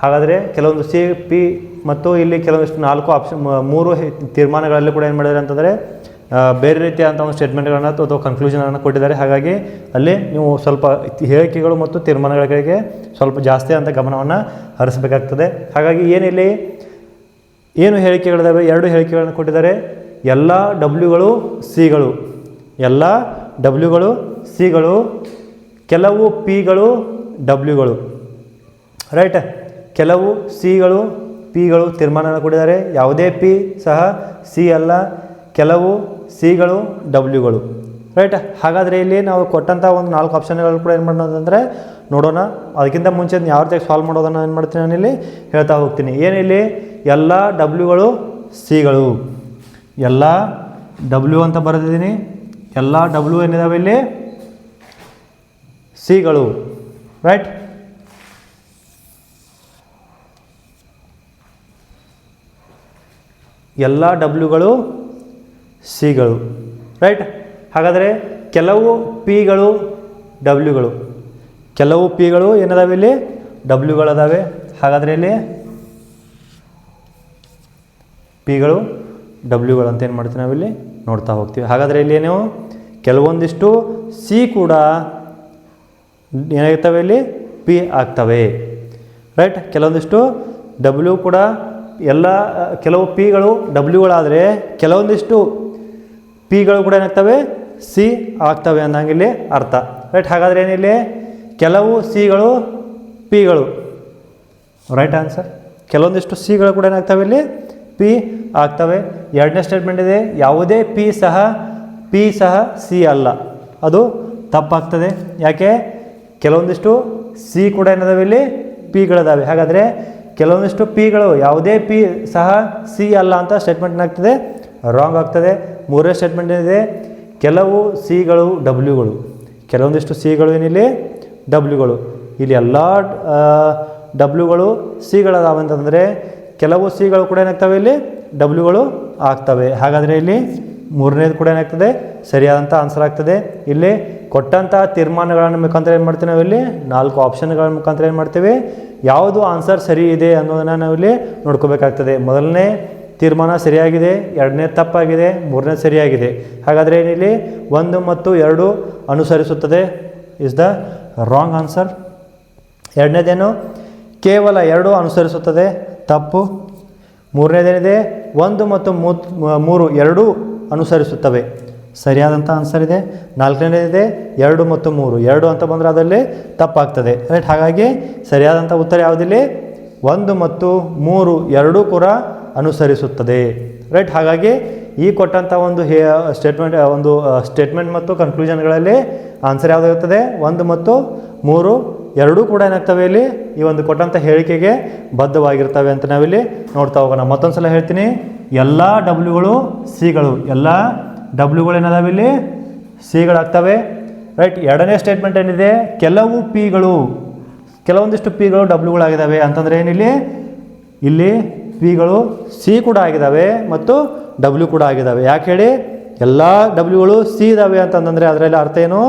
ಹಾಗಾದರೆ ಕೆಲವೊಂದು ಸಿ, ಪಿ ಮತ್ತು ಇಲ್ಲಿ ಕೆಲವೊಂದಿಷ್ಟು 4 ಆಪ್ಷನ್ 3 ತೀರ್ಮಾನಗಳಲ್ಲಿ ಕೂಡ ಏನು ಮಾಡಿದ್ದಾರೆ ಅಂತಂದರೆ ಬೇರೆ ರೀತಿಯಾದಂಥ ಒಂದು ಸ್ಟೇಟ್ಮೆಂಟ್ಗಳನ್ನು ಅಥವಾ ಕನ್ಕ್ಲೂಷನನ್ನು ಕೊಟ್ಟಿದ್ದಾರೆ. ಹಾಗಾಗಿ ಅಲ್ಲಿ ನೀವು ಸ್ವಲ್ಪ ಹೇಳಿಕೆಗಳು ಮತ್ತು ತೀರ್ಮಾನಗಳಿಗೆ ಸ್ವಲ್ಪ ಜಾಸ್ತಿ ಅಂತ ಗಮನವನ್ನು ಹರಿಸಬೇಕಾಗ್ತದೆ. ಹಾಗಾಗಿ ಏನಿಲ್ಲಿ ಏನು ಹೇಳಿಕೆಗಳಿದ್ದಾವೆ, 2 ಹೇಳಿಕೆಗಳನ್ನು ಕೊಟ್ಟಿದ್ದಾರೆ. ಎಲ್ಲ ಡಬ್ಲ್ಯೂಗಳು ಸಿಗಳು, ಎಲ್ಲ ಡಬ್ಲ್ಯೂಗಳು ಸಿಗಳು, ಕೆಲವು ಪಿಗಳು ಡಬ್ಲ್ಯೂಗಳು. ರೈಟ್, ಕೆಲವು ಸಿಗಳು ಪಿಗಳು ತೀರ್ಮಾನ ಕೊಟ್ಟಿದ್ದಾರೆ. ಯಾವುದೇ ಪಿ ಸಹ ಸಿ ಅಲ್ಲ, ಕೆಲವು ಸಿಗಳು ಡಬ್ಲ್ಯೂಗಳು. ರೈಟ್, ಹಾಗಾದರೆ ಇಲ್ಲಿ ನಾವು ಕೊಟ್ಟಂಥ ಒಂದು 4 ಆಪ್ಷನ್ಗಳು ಕೂಡ ಏನು ಮಾಡೋದಂದರೆ ನೋಡೋಣ. ಅದಕ್ಕಿಂತ ಮುಂಚೆ ಯಾವ ರೀತಿ ಸಾಲ್ವ್ ಮಾಡೋದನ್ನು ಏನು ಮಾಡ್ತೀನಿ ನಾನಿಲ್ಲಿ ಹೇಳ್ತಾ ಹೋಗ್ತೀನಿ. ಏನಿಲ್ಲಿ ಎಲ್ಲ ಡಬ್ಲ್ಯೂಗಳು ಸಿಗಳು, ಎಲ್ಲ ಡಬ್ಲ್ಯೂ ಅಂತ ಬರೆದಿದ್ದೀನಿ. ಎಲ್ಲ ಡಬ್ಲ್ಯೂ ಏನಿದಾವೆ ಇಲ್ಲಿ ಸಿಗಳು. ರೈಟ್, ಎಲ್ಲ ಡಬ್ಲ್ಯೂಗಳು ಸಿಗಳು. ರೈಟ್, ಹಾಗಾದರೆ ಕೆಲವು ಪಿಗಳು ಡಬ್ಲ್ಯೂಗಳು, ಕೆಲವು ಪಿಗಳು ಏನಿದಾವೆ ಇಲ್ಲಿ ಡಬ್ಲ್ಯೂಗಳದಾವೆ. ಹಾಗಾದರೆ ಇಲ್ಲಿ ಪಿಗಳು ಡಬ್ಲ್ಯೂಗಳು ಅಂತ ಏನು ಮಾಡ್ತೀವಿ ನಾವಿಲ್ಲಿ ನೋಡ್ತಾ ಹೋಗ್ತೀವಿ. ಹಾಗಾದರೆ ಇಲ್ಲಿ ಏನು ಕೆಲವೊಂದಿಷ್ಟು ಸಿ ಕೂಡ ಏನಾಗ್ತವೆ ಇಲ್ಲಿ ಪಿ ಆಗ್ತವೆ. ರೈಟ್, ಕೆಲವೊಂದಿಷ್ಟು ಡಬ್ಲ್ಯೂ ಕೂಡ ಎಲ್ಲ ಕೆಲವು ಪಿಗಳು ಡಬ್ಲ್ಯೂಗಳಾದರೆ ಕೆಲವೊಂದಿಷ್ಟು ಪಿಗಳು ಕೂಡ ಏನಾಗ್ತವೆ ಸಿ ಆಗ್ತವೆ ಅನ್ನಂಗಿಲ್ಲಿ ಅರ್ಥ. ರೈಟ್, ಹಾಗಾದರೆ ಏನಿಲ್ಲಿ ಕೆಲವು ಸಿಗಳು ಪಿಗಳು. ರೈಟ್ ಆನ್ಸರ್, ಕೆಲವೊಂದಿಷ್ಟು ಸಿಗಳು ಕೂಡ ಏನಾಗ್ತವೆ ಇಲ್ಲಿ ಪಿ ಆಗ್ತವೆ. ಎರಡನೇ ಸ್ಟೇಟ್ಮೆಂಟ್ ಇದೆ, ಯಾವುದೇ ಪಿ ಸಹ ಸಿ ಅಲ್ಲ. ಅದು ತಪ್ಪಾಗ್ತದೆ. ಯಾಕೆ, ಕೆಲವೊಂದಿಷ್ಟು ಸಿ ಕೂಡ ಏನಿದಾವೆ ಇಲ್ಲಿ ಪಿಗಳಿದಾವೆ. ಹಾಗಾದರೆ ಕೆಲವೊಂದಿಷ್ಟು ಪಿಗಳು ಯಾವುದೇ ಪಿ ಸಹ ಸಿ ಅಲ್ಲ ಅಂತ ಸ್ಟೇಟ್ಮೆಂಟ್ ಏನಾಗ್ತದೆ ರಾಂಗ್ ಆಗ್ತದೆ. ಮೂರನೇ ಸ್ಟೇಟ್ಮೆಂಟ್ ಏನಿದೆ, ಕೆಲವು ಸಿಗಳು ಡಬ್ಲ್ಯೂಗಳು, ಕೆಲವೊಂದಿಷ್ಟು ಸಿಗಳು ಏನಿಲ್ಲಿ ಡಬ್ಲ್ಯೂಗಳು. ಇಲ್ಲಿ ಎಲ್ಲ ಡಬ್ಲ್ಯೂಗಳು ಸಿಗಳದಾವೆ ಅಂತಂದರೆ ಕೆಲವು ಸಿಗಳು ಕೂಡ ಏನಾಗ್ತವೆ ಇಲ್ಲಿ ಡಬ್ಲ್ಯೂಗಳು ಆಗ್ತವೆ. ಹಾಗಾದರೆ ಇಲ್ಲಿ ಮೂರನೇದು ಕೂಡ ಏನಾಗ್ತದೆ ಸರಿಯಾದಂಥ ಆನ್ಸರ್ ಆಗ್ತದೆ. ಇಲ್ಲಿ ಕೊಟ್ಟಂಥ ತೀರ್ಮಾನಗಳನ್ನು ಮುಖಾಂತರ ಏನು ಮಾಡ್ತೀವಿ ನಾವಿಲ್ಲಿ 4 ಆಪ್ಷನ್ಗಳ ಮುಖಾಂತರ ಏನು ಮಾಡ್ತೀವಿ ಯಾವುದು ಆನ್ಸರ್ ಸರಿ ಇದೆ ಅನ್ನೋದನ್ನು ನಾವಿಲ್ಲಿ ನೋಡ್ಕೋಬೇಕಾಗ್ತದೆ. ಮೊದಲನೇ ತೀರ್ಮಾನ ಸರಿಯಾಗಿದೆ, ಎರಡನೇ ತಪ್ಪಾಗಿದೆ, ಮೂರನೇ ಸರಿಯಾಗಿದೆ. ಹಾಗಾದರೆ ಏನಿಲ್ಲಿ 1 ಮತ್ತು 2 ಅನುಸರಿಸುತ್ತದೆ ಇಸ್ ದ ರಾಂಗ್ ಆನ್ಸರ್. ಎರಡನೇದೇನು ಕೇವಲ 2 ಅನುಸರಿಸುತ್ತದೆ, ತಪ್ಪು. ಮೂರನೇದೇನಿದೆ 1 ಮತ್ತು 3 ಎರಡೂ ಅನುಸರಿಸುತ್ತವೆ, ಸರಿಯಾದಂಥ ಆನ್ಸರ್ ಇದೆ. ನಾಲ್ಕನೇದಿದೆ 2 ಮತ್ತು 3 2 ಅಂತ ಬಂದರೆ ಅದರಲ್ಲಿ ತಪ್ಪಾಗ್ತದೆ. ರೈಟ್, ಹಾಗಾಗಿ ಸರಿಯಾದಂಥ ಉತ್ತರ ಯಾವುದಿಲ್ಲಿ 1 ಮತ್ತು 3 ಎರಡೂ ಕೂಡ ಅನುಸರಿಸುತ್ತದೆ. ರೈಟ್, ಹಾಗಾಗಿ ಈ ಕೊಟ್ಟಂಥ ಒಂದು ಸ್ಟೇಟ್ಮೆಂಟ್ ಮತ್ತು ಕನ್ಕ್ಲೂಷನ್ಗಳಲ್ಲಿ ಆನ್ಸರ್ ಯಾವುದಾಗುತ್ತದೆ 1 ಮತ್ತು 3 ಎರಡೂ ಕೂಡ ಏನಾಗ್ತವೆ ಇಲ್ಲಿ ಈ ಒಂದು ಕೊಟ್ಟಂಥ ಹೇಳಿಕೆಗೆ ಬದ್ಧವಾಗಿರ್ತವೆ ಅಂತ ನಾವಿಲ್ಲಿ ನೋಡ್ತಾ ಹೋಗೋಣ. ಮತ್ತೊಂದು ಸಲ ಹೇಳ್ತೀನಿ, ಎಲ್ಲ ಡಬ್ಲ್ಯೂಗಳು ಸಿಗಳು, ಎಲ್ಲ ಡಬ್ಲ್ಯೂಗಳು ಏನಾದಾವೆ ಇಲ್ಲಿ ಸಿಗಳಾಗ್ತವೆ. ರೈಟ್, ಎರಡನೇ ಸ್ಟೇಟ್ಮೆಂಟ್ ಏನಿದೆ ಕೆಲವು ಪಿಗಳು, ಕೆಲವೊಂದಿಷ್ಟು ಪಿಗಳು ಡಬ್ಲ್ಯೂಗಳಾಗಿದ್ದಾವೆ ಅಂತಂದರೆ ಏನಿಲ್ಲಿ ಇಲ್ಲಿ ಪಿಗಳು ಸಿ ಕೂಡ ಆಗಿದ್ದಾವೆ ಮತ್ತು ಡಬ್ಲ್ಯೂ ಕೂಡ ಆಗಿದ್ದಾವೆ. ಯಾಕೆ ಹೇಳಿ, ಎಲ್ಲ ಡಬ್ಲ್ಯೂಗಳು ಸಿ ಇದ್ದಾವೆ ಅಂತಂದರೆ ಅದರಲ್ಲಿ ಅರ್ಥ ಏನು,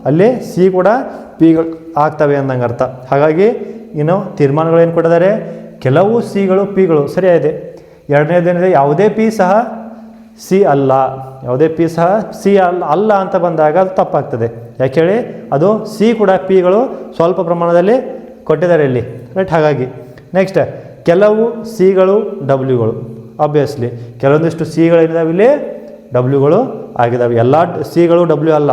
ಅಲ್ಲಿ ಸಿ ಕೂಡ ಪಿಗಳು ಆಗ್ತವೆ ಅಂದಂಗೆ ಅರ್ಥ. ಹಾಗಾಗಿ ಇನ್ನು ತೀರ್ಮಾನಗಳು ಏನು ಕೊಟ್ಟಿದ್ದಾರೆ, ಕೆಲವು ಸಿಗಳು ಪಿಗಳು ಸರಿಯಾಗಿದೆ. ಎರಡನೇದೇನಿದೆ ಯಾವುದೇ ಪಿ ಸಹ ಸಿ ಅಲ್ಲ, ಯಾವುದೇ ಪಿ ಸಹ ಸಿ ಅಲ್ಲ ಅಂತ ಬಂದಾಗ ಅದು ತಪ್ಪಾಗ್ತದೆ. ಯಾಕೆ ಹೇಳಿ, ಅದು ಸಿ ಕೂಡ ಪಿಗಳು ಸ್ವಲ್ಪ ಪ್ರಮಾಣದಲ್ಲಿ ಕೊಟ್ಟಿದ್ದಾರೆ ಇಲ್ಲಿ. ರೈಟ್, ಹಾಗಾಗಿ ನೆಕ್ಸ್ಟ್ ಕೆಲವು ಸಿಗಳು ಡಬ್ಲ್ಯೂಗಳು, ಆಬ್ವಿಯಸ್ಲಿ ಕೆಲವೊಂದಿಷ್ಟು ಸಿಗಳೇನಿದಾವೆ ಇಲ್ಲಿ ಡಬ್ಲ್ಯೂಗಳು ಆಗಿದ್ದಾವೆ. ಎಲ್ಲ ಸಿಗಳು ಡಬ್ಲ್ಯೂ ಅಲ್ಲ,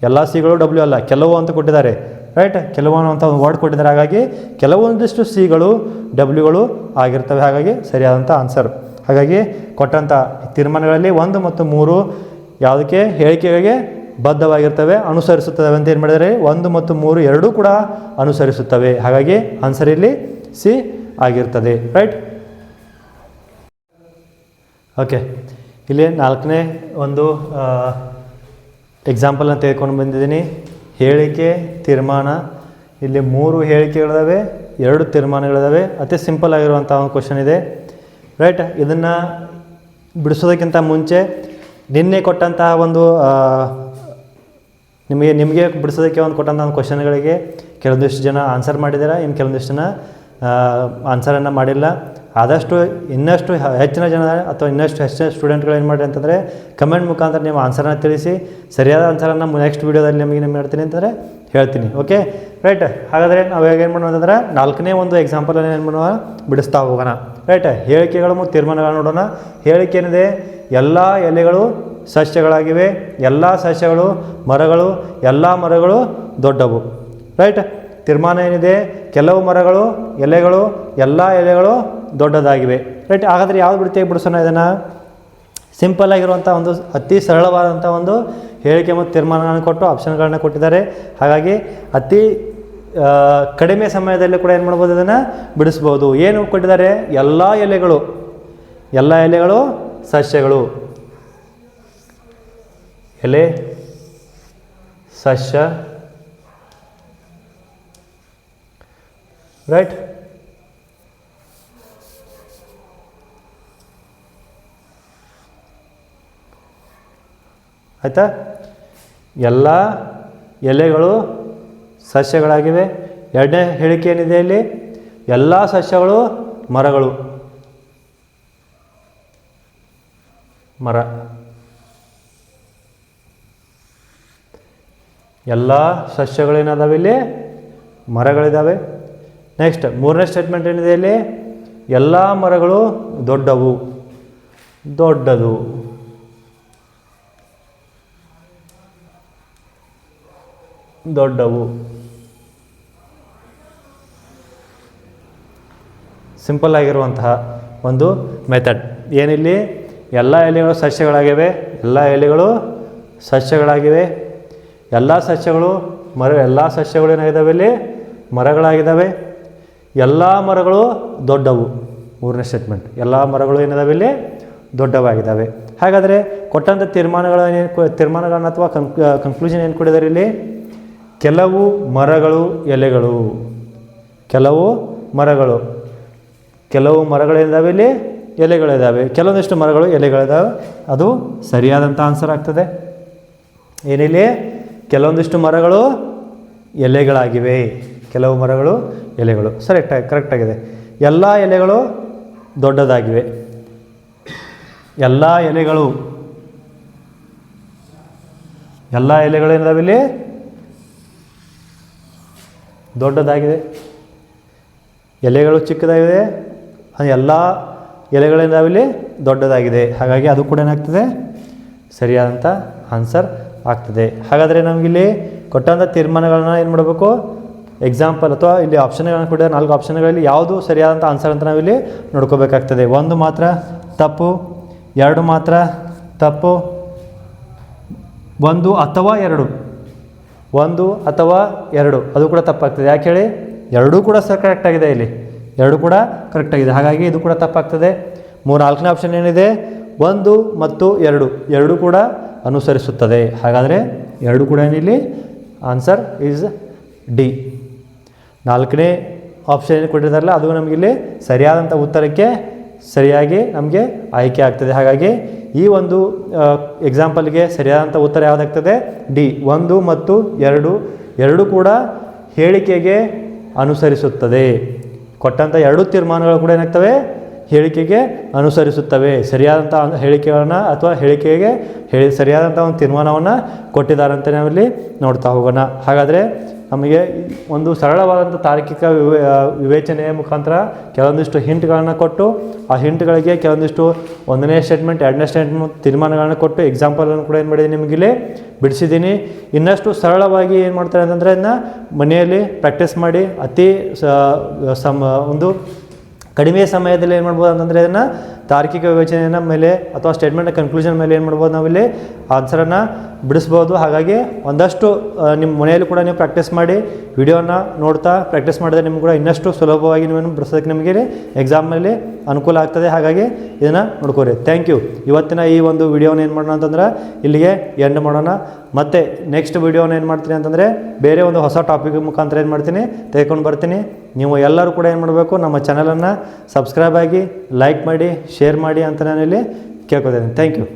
ಎಲ್ಲ ಸಿಗಳು ಡಬ್ಲ್ಯೂ ಅಲ್ಲ, ಕೆಲವು ಅಂತ ಕೊಟ್ಟಿದ್ದಾರೆ, ರೈಟ್. ಕೆಲವು ಅಂತ ಒಂದು ವರ್ಡ್ ಕೊಟ್ಟಿದ್ದಾರೆ, ಹಾಗಾಗಿ ಕೆಲವೊಂದಿಷ್ಟು ಸಿಗಳು ಡಬ್ಲ್ಯೂಗಳು ಆಗಿರ್ತವೆ. ಹಾಗಾಗಿ ಸರಿಯಾದಂಥ ಆನ್ಸರ್. ಹಾಗಾಗಿ ಕೊಟ್ಟಂಥ ತೀರ್ಮಾನಗಳಲ್ಲಿ 1 ಮತ್ತು 3 ಯಾವುದಕ್ಕೆ ಹೇಳಿಕೆಗಳಿಗೆ ಬದ್ಧವಾಗಿರ್ತವೆ, ಅನುಸರಿಸುತ್ತವೆ ಅಂತ ಏನು ಮಾಡಿದರೆ 1 ಮತ್ತು 3 ಎರಡೂ ಕೂಡ ಅನುಸರಿಸುತ್ತವೆ. ಹಾಗಾಗಿ ಆನ್ಸರ್ ಇಲ್ಲಿ ಸಿ ಆಗಿರ್ತದೆ, ರೈಟ್. ಓಕೆ, ಇಲ್ಲಿ 4ನೇ ಒಂದು ಎಕ್ಸಾಂಪಲ್ನ ತೆಗೆದುಕೊಂಡು ಬಂದಿದ್ದೀನಿ. ಹೇಳಿಕೆ ತೀರ್ಮಾನ. ಇಲ್ಲಿ 3 ಹೇಳಿಕೆಗಳಿದಾವೆ, 2 ತೀರ್ಮಾನಗಳಿದಾವೆ. ಅತಿ ಸಿಂಪಲ್ ಆಗಿರುವಂಥ ಒಂದು ಕ್ವಶನ್ ಇದೆ, ರೈಟ್. ಇದನ್ನು ಬಿಡಿಸೋದಕ್ಕಿಂತ ಮುಂಚೆ ನಿನ್ನೆ ಕೊಟ್ಟಂತಹ ಒಂದು ನಿಮಗೆ ಬಿಡಿಸೋದಕ್ಕೆ ಒಂದು ಕೊಟ್ಟಂಥ ಒಂದು ಕ್ವಶನ್ಗಳಿಗೆ ಕೆಲವೊಂದಿಷ್ಟು ಜನ ಆನ್ಸರ್ ಮಾಡಿದ್ದಾರೆ, ಇನ್ನು ಕೆಲವೊಂದಿಷ್ಟು ಜನ ಆನ್ಸರನ್ನು ಮಾಡಿಲ್ಲ. ಆದಷ್ಟು ಇನ್ನಷ್ಟು ಹೆಚ್ಚಿನ ಜನ ಅಥವಾ ಇನ್ನಷ್ಟು ಹೆಚ್ಚಿನ ಸ್ಟೂಡೆಂಟ್ಗಳು ಏನು ಮಾಡಿ ಅಂತಂದರೆ ಕಮೆಂಟ್ ಮುಖಾಂತರ ನೀವು ಆನ್ಸರನ್ನು ತಿಳಿಸಿ. ಸರಿಯಾದ ಆನ್ಸರನ್ನು ನೆಕ್ಸ್ಟ್ ವೀಡಿಯೋದಲ್ಲಿ ನಿಮಗೆ ಏನು ಮಾಡ್ತೀನಿ ಅಂತಂದರೆ ಹೇಳ್ತೀನಿ. Okay, right. ಹಾಗಾದರೆ ನಾವು ಏನು ಮಾಡೋಣ ಅಂತಂದರೆ 4ನೇ ಒಂದು ಎಕ್ಸಾಂಪಲನ್ನು ಏನು ಮಾಡೋಣ, ಬಿಡಿಸ್ತಾ ಹೋಗೋಣ, ರೈಟ್. ಹೇಳಿಕೆಗಳು ಮತ್ತು ತೀರ್ಮಾನಗಳು ನೋಡೋಣ. ಹೇಳಿಕೆ ಏನಿದೆ, ಎಲ್ಲ ಎಲೆಗಳು ಸಸ್ಯಗಳಾಗಿವೆ, ಎಲ್ಲ ಸಸ್ಯಗಳು ಮರಗಳು, ಎಲ್ಲ ಮರಗಳು ದೊಡ್ಡವು, ರೈಟ್. ತೀರ್ಮಾನ ಏನಿದೆ, ಕೆಲವು ಮರಗಳು ಎಲೆಗಳು, ಎಲ್ಲ ಎಲೆಗಳು ದೊಡ್ಡದಾಗಿವೆ, ರೈಟ್. ಹಾಗಾದರೆ ಯಾವ್ದು ರೀತಿಯಾಗಿ ಬಿಡಿಸೋಣ ಇದನ್ನು? ಸಿಂಪಲ್ ಆಗಿರುವಂಥ ಒಂದು ಅತಿ ಸರಳವಾದಂಥ ಒಂದು ಹೇಳಿಕೆ ಮತ್ತು ತೀರ್ಮಾನಗಳನ್ನು ಕೊಟ್ಟು ಆಪ್ಷನ್ಗಳನ್ನ ಕೊಟ್ಟಿದ್ದಾರೆ. ಹಾಗಾಗಿ ಅತಿ ಕಡಿಮೆ ಸಮಯದಲ್ಲಿ ಕೂಡ ಏನು ಮಾಡ್ಬೋದು, ಇದನ್ನು ಬಿಡಿಸ್ಬೋದು. ಏನು ಕೊಟ್ಟಿದ್ದಾರೆ? ಎಲ್ಲ ಎಲೆಗಳು, ಎಲ್ಲ ಎಲೆಗಳು ಸಸ್ಯಗಳು, ಎಲೆ ಸಸ್ಯ, ರೈಟ್. ಆಯಿತಾ? ಎಲ್ಲ ಎಲೆಗಳು ಸಸ್ಯಗಳಾಗಿವೆ. ಎರಡನೇ ಹೇಳಿಕೆ ಏನಿದೆ ಇಲ್ಲಿ, ಎಲ್ಲ ಸಸ್ಯಗಳು ಮರಗಳು, ಮರ. ಎಲ್ಲ ಸಸ್ಯಗಳೇನಾದಾವೆ ಇಲ್ಲಿ, ಮರಗಳಿದ್ದಾವೆ. ನೆಕ್ಸ್ಟ್ 3ನೇ ಸ್ಟೇಟ್ಮೆಂಟ್ ಏನಿದೆ ಇಲ್ಲಿ, ಎಲ್ಲ ಮರಗಳು ದೊಡ್ಡವು, ದೊಡ್ಡದು. ದೊಡ್ಡವು. ಸಿಂಪಲ್ ಆಗಿರುವಂತಹ ಒಂದು ಮೆಥಡ್. ಏನಿಲ್ಲಿ, ಎಲ್ಲ ಎಲೆಗಳು ಸಸ್ಯಗಳಾಗಿವೆ, ಎಲ್ಲ ಎಲೆಗಳು ಸಸ್ಯಗಳಾಗಿವೆ, ಎಲ್ಲ ಸಸ್ಯಗಳು ಎಲ್ಲ ಸಸ್ಯಗಳು ಏನಾಗಿದ್ದಾವೆ ಇಲ್ಲಿ, ಮರಗಳಾಗಿದ್ದಾವೆ, ಎಲ್ಲ ಮರಗಳು ದೊಡ್ಡವು. 3ನೇ ಸ್ಟೇಟ್ಮೆಂಟ್, ಎಲ್ಲ ಮರಗಳು ಏನಿದಾವೆ ಇಲ್ಲಿ ದೊಡ್ಡವಾಗಿದ್ದಾವೆ. ಹಾಗಾದರೆ ಕೊಟ್ಟಂಥ ತೀರ್ಮಾನಗಳನ್ನು ಅಥವಾ ಕನ್ಕ್ಲೂಷನ್ ಏನು ಕೊಟ್ಟಿದ್ದಾರೆ ಇಲ್ಲಿ, ಕೆಲವು ಮರಗಳು ಎಲೆಗಳು, ಕೆಲವು ಮರಗಳು, ಕೆಲವು ಮರಗಳಿದ್ದಾವೆ ಇಲ್ಲಿ, ಎಲೆಗಳಿದ್ದಾವೆ, ಕೆಲವೊಂದಿಷ್ಟು ಮರಗಳು ಎಲೆಗಳಿದ್ದಾವೆ. ಅದು ಸರಿಯಾದಂಥ ಆನ್ಸರ್ ಆಗ್ತದೆ. ಏನಿಲ್ಲಿ, ಕೆಲವೊಂದಿಷ್ಟು ಮರಗಳು ಎಲೆಗಳಾಗಿವೆ, ಕೆಲವು ಮರಗಳು ಎಲೆಗಳು, ಕರೆಕ್ಟಾಗಿದೆ. ಎಲ್ಲ ಎಲೆಗಳು ದೊಡ್ಡದಾಗಿವೆ, ಎಲ್ಲ ಎಲೆಗಳು, ಎಲ್ಲ ಎಲೆಗಳು ಏನಿದಾವೆ ಇಲ್ಲಿ ದೊಡ್ಡದಾಗಿದೆ, ಎಲೆಗಳು ಚಿಕ್ಕದಾಗಿದೆ, ಎಲ್ಲ ಎಲೆಗಳಿಂದಾವೆ ಇಲ್ಲಿ ದೊಡ್ಡದಾಗಿದೆ. ಹಾಗಾಗಿ ಅದು ಕೂಡ ಏನಾಗ್ತದೆ, ಸರಿಯಾದಂಥ ಆನ್ಸರ್ ಆಗ್ತದೆ. ಹಾಗಾದರೆ ನಮಗಿಲ್ಲಿ ಕೊಟ್ಟಂಥ ತೀರ್ಮಾನಗಳನ್ನ ಏನು ಮಾಡಬೇಕು, ಎಕ್ಸಾಂಪಲ್ ಅಥವಾ ಇಲ್ಲಿ ಆಪ್ಷನ್ಗಳನ್ನು ಕೊಟ್ಟಿದ್ದಾರೆ, 4 ಆಪ್ಷನ್ಗಳಲ್ಲಿ ಯಾವುದು ಸರಿಯಾದಂಥ ಆನ್ಸರ್ ಅಂತ ನಾವಿಲ್ಲಿ ನೋಡ್ಕೋಬೇಕಾಗ್ತದೆ. 1 ಮಾತ್ರ ತಪ್ಪು, 2 ಮಾತ್ರ ತಪ್ಪು, 1 ಅಥವಾ 2, 1 ಅಥವಾ 2 ಅದು ಕೂಡ ತಪ್ಪಾಗ್ತದೆ. ಯಾಕೆ ಹೇಳಿ, ಎರಡೂ ಕೂಡ ಕರೆಕ್ಟಾಗಿದೆ, ಇಲ್ಲಿ ಎರಡೂ ಕೂಡ ಕರೆಕ್ಟಾಗಿದೆ. ಹಾಗಾಗಿ ಇದು ಕೂಡ ತಪ್ಪಾಗ್ತದೆ. 4ನೇ ಆಪ್ಷನ್ ಏನಿದೆ, 1 ಮತ್ತು 2 ಎರಡೂ ಕೂಡ ಅನುಸರಿಸುತ್ತದೆ. ಹಾಗಾದರೆ 2 ಕೂಡ ಏನಿಲ್ಲಿ ಆನ್ಸರ್ ಈಸ್ ಡಿ. 4ನೇ ಆಪ್ಷನ್ ಏನು ಕೊಟ್ಟಿದ್ದಾರಲ್ಲ ಅದು ನಮಗಿಲ್ಲಿ ಸರಿಯಾದಂಥ ಉತ್ತರಕ್ಕೆ ಸರಿಯಾಗಿ ನಮಗೆ ಆಯ್ಕೆ ಆಗ್ತದೆ. ಹಾಗಾಗಿ ಈ ಒಂದು ಎಕ್ಸಾಂಪಲ್ಗೆ ಸರಿಯಾದಂಥ ಉತ್ತರ ಯಾವುದಾಗ್ತದೆ, ಡಿ. 1 ಮತ್ತು 2 ಎರಡೂ ಕೂಡ ಹೇಳಿಕೆಗೆ ಅನುಸರಿಸುತ್ತದೆ. ಕೊಟ್ಟಂಥ 2 ತೀರ್ಮಾನಗಳು ಕೂಡ ಏನಾಗ್ತವೆ, ಹೇಳಿಕೆಗೆ ಅನುಸರಿಸುತ್ತವೆ. ಸರಿಯಾದಂಥ ಹೇಳಿಕೆಗಳನ್ನು ಅಥವಾ ಸರಿಯಾದಂಥ ಒಂದು ತೀರ್ಮಾನವನ್ನು ಕೊಟ್ಟಿದ್ದಾರೆ ಅಂತ ನಾವಿಲ್ಲಿ ನೋಡ್ತಾ ಹೋಗೋಣ. ಹಾಗಾದರೆ ನಮಗೆ ಒಂದು ಸರಳವಾದಂಥ ತಾರ್ಕಿಕ ವಿವೇಚನೆಯ ಮುಖಾಂತರ ಕೆಲವೊಂದಿಷ್ಟು ಹಿಂಟ್ಗಳನ್ನು ಕೊಟ್ಟು ಆ ಹಿಂಟ್ಗಳಿಗೆ ಕೆಲವೊಂದಿಷ್ಟು 1ನೇ ಸ್ಟೇಟ್ಮೆಂಟ್ 2ನೇ ಸ್ಟೇಟ್ಮೆಂಟ್ ತೀರ್ಮಾನಗಳನ್ನು ಕೊಟ್ಟು ಎಕ್ಸಾಂಪಲನ್ನು ಕೂಡ ಏನು ಮಾಡಿದ್ದೀನಿ ನಿಮಗಿಲ್ಲಿ ಬಿಡಿಸಿದ್ದೀನಿ. ಇನ್ನಷ್ಟು ಸರಳವಾಗಿ ಏನು ಮಾಡ್ತಾರೆ ಅಂತಂದರೆ ಇದನ್ನ ಮನೆಯಲ್ಲಿ ಪ್ರಾಕ್ಟೀಸ್ ಮಾಡಿ ಅತಿ ಒಂದು ಕಡಿಮೆ ಸಮಯದಲ್ಲಿ ಏನು ಮಾಡ್ಬೋದು ಅಂತಂದರೆ ಇದನ್ನು ತಾರ್ಕಿಕ ವಿವೇಚನೆಯ ಮೇಲೆ ಅಥವಾ ಸ್ಟೇಟ್ಮೆಂಟ್ ಕನ್ಕ್ಲೂಷನ್ ಮೇಲೆ ಏನು ಮಾಡ್ಬೋದು ನಾವಿಲ್ಲಿ ಆನ್ಸರನ್ನು ಬಿಡಿಸ್ಬೋದು. ಹಾಗಾಗಿ ಒಂದಷ್ಟು ನಿಮ್ಮ ಮನೆಯಲ್ಲಿ ಕೂಡ ನೀವು ಪ್ರಾಕ್ಟೀಸ್ ಮಾಡಿ, ವಿಡಿಯೋನ ನೋಡ್ತಾ ಪ್ರಾಕ್ಟೀಸ್ ಮಾಡಿದ್ರೆ ನಿಮ್ಗೆ ಕೂಡ ಇನ್ನಷ್ಟು ಸುಲಭವಾಗಿ ನೀವು ಬಿಡಿಸೋದಕ್ಕೆ ನಿಮಗೆ ಎಕ್ಸಾಮಲ್ಲಿ ಅನುಕೂಲ ಆಗ್ತದೆ. ಹಾಗಾಗಿ ಇದನ್ನು ನೋಡ್ಕೋರಿ. Thank you. ಇವತ್ತಿನ ಈ ಒಂದು ವಿಡಿಯೋನ ಏನು ಮಾಡೋಣ ಅಂತಂದ್ರೆ ಇಲ್ಲಿಗೆ ಎಂಡ್ ಮಾಡೋಣ. ಮತ್ತು ನೆಕ್ಸ್ಟ್ ವಿಡಿಯೋನ ಏನು ಮಾಡ್ತೀನಿ ಅಂತಂದರೆ ಬೇರೆ ಒಂದು ಹೊಸ ಟಾಪಿಕ್ ಮುಖಾಂತರ ಏನು ಮಾಡ್ತೀನಿ ತೆಗೆದುಕೊಂಡು ಬರ್ತೀನಿ. ನೀವು ಎಲ್ಲರೂ ಕೂಡ ಏನು ಮಾಡಬೇಕು, ನಮ್ಮ ಚಾನಲನ್ನು ಸಬ್ಸ್ಕ್ರೈಬ್ ಆಗಿ, ಲೈಕ್ ಮಾಡಿ, ಶೇರ್ ಮಾಡಿ ಅಂತ ನಾನು ಇಲ್ಲಿ ಕೇಳ್ಕೊತೀನಿ. Thank you.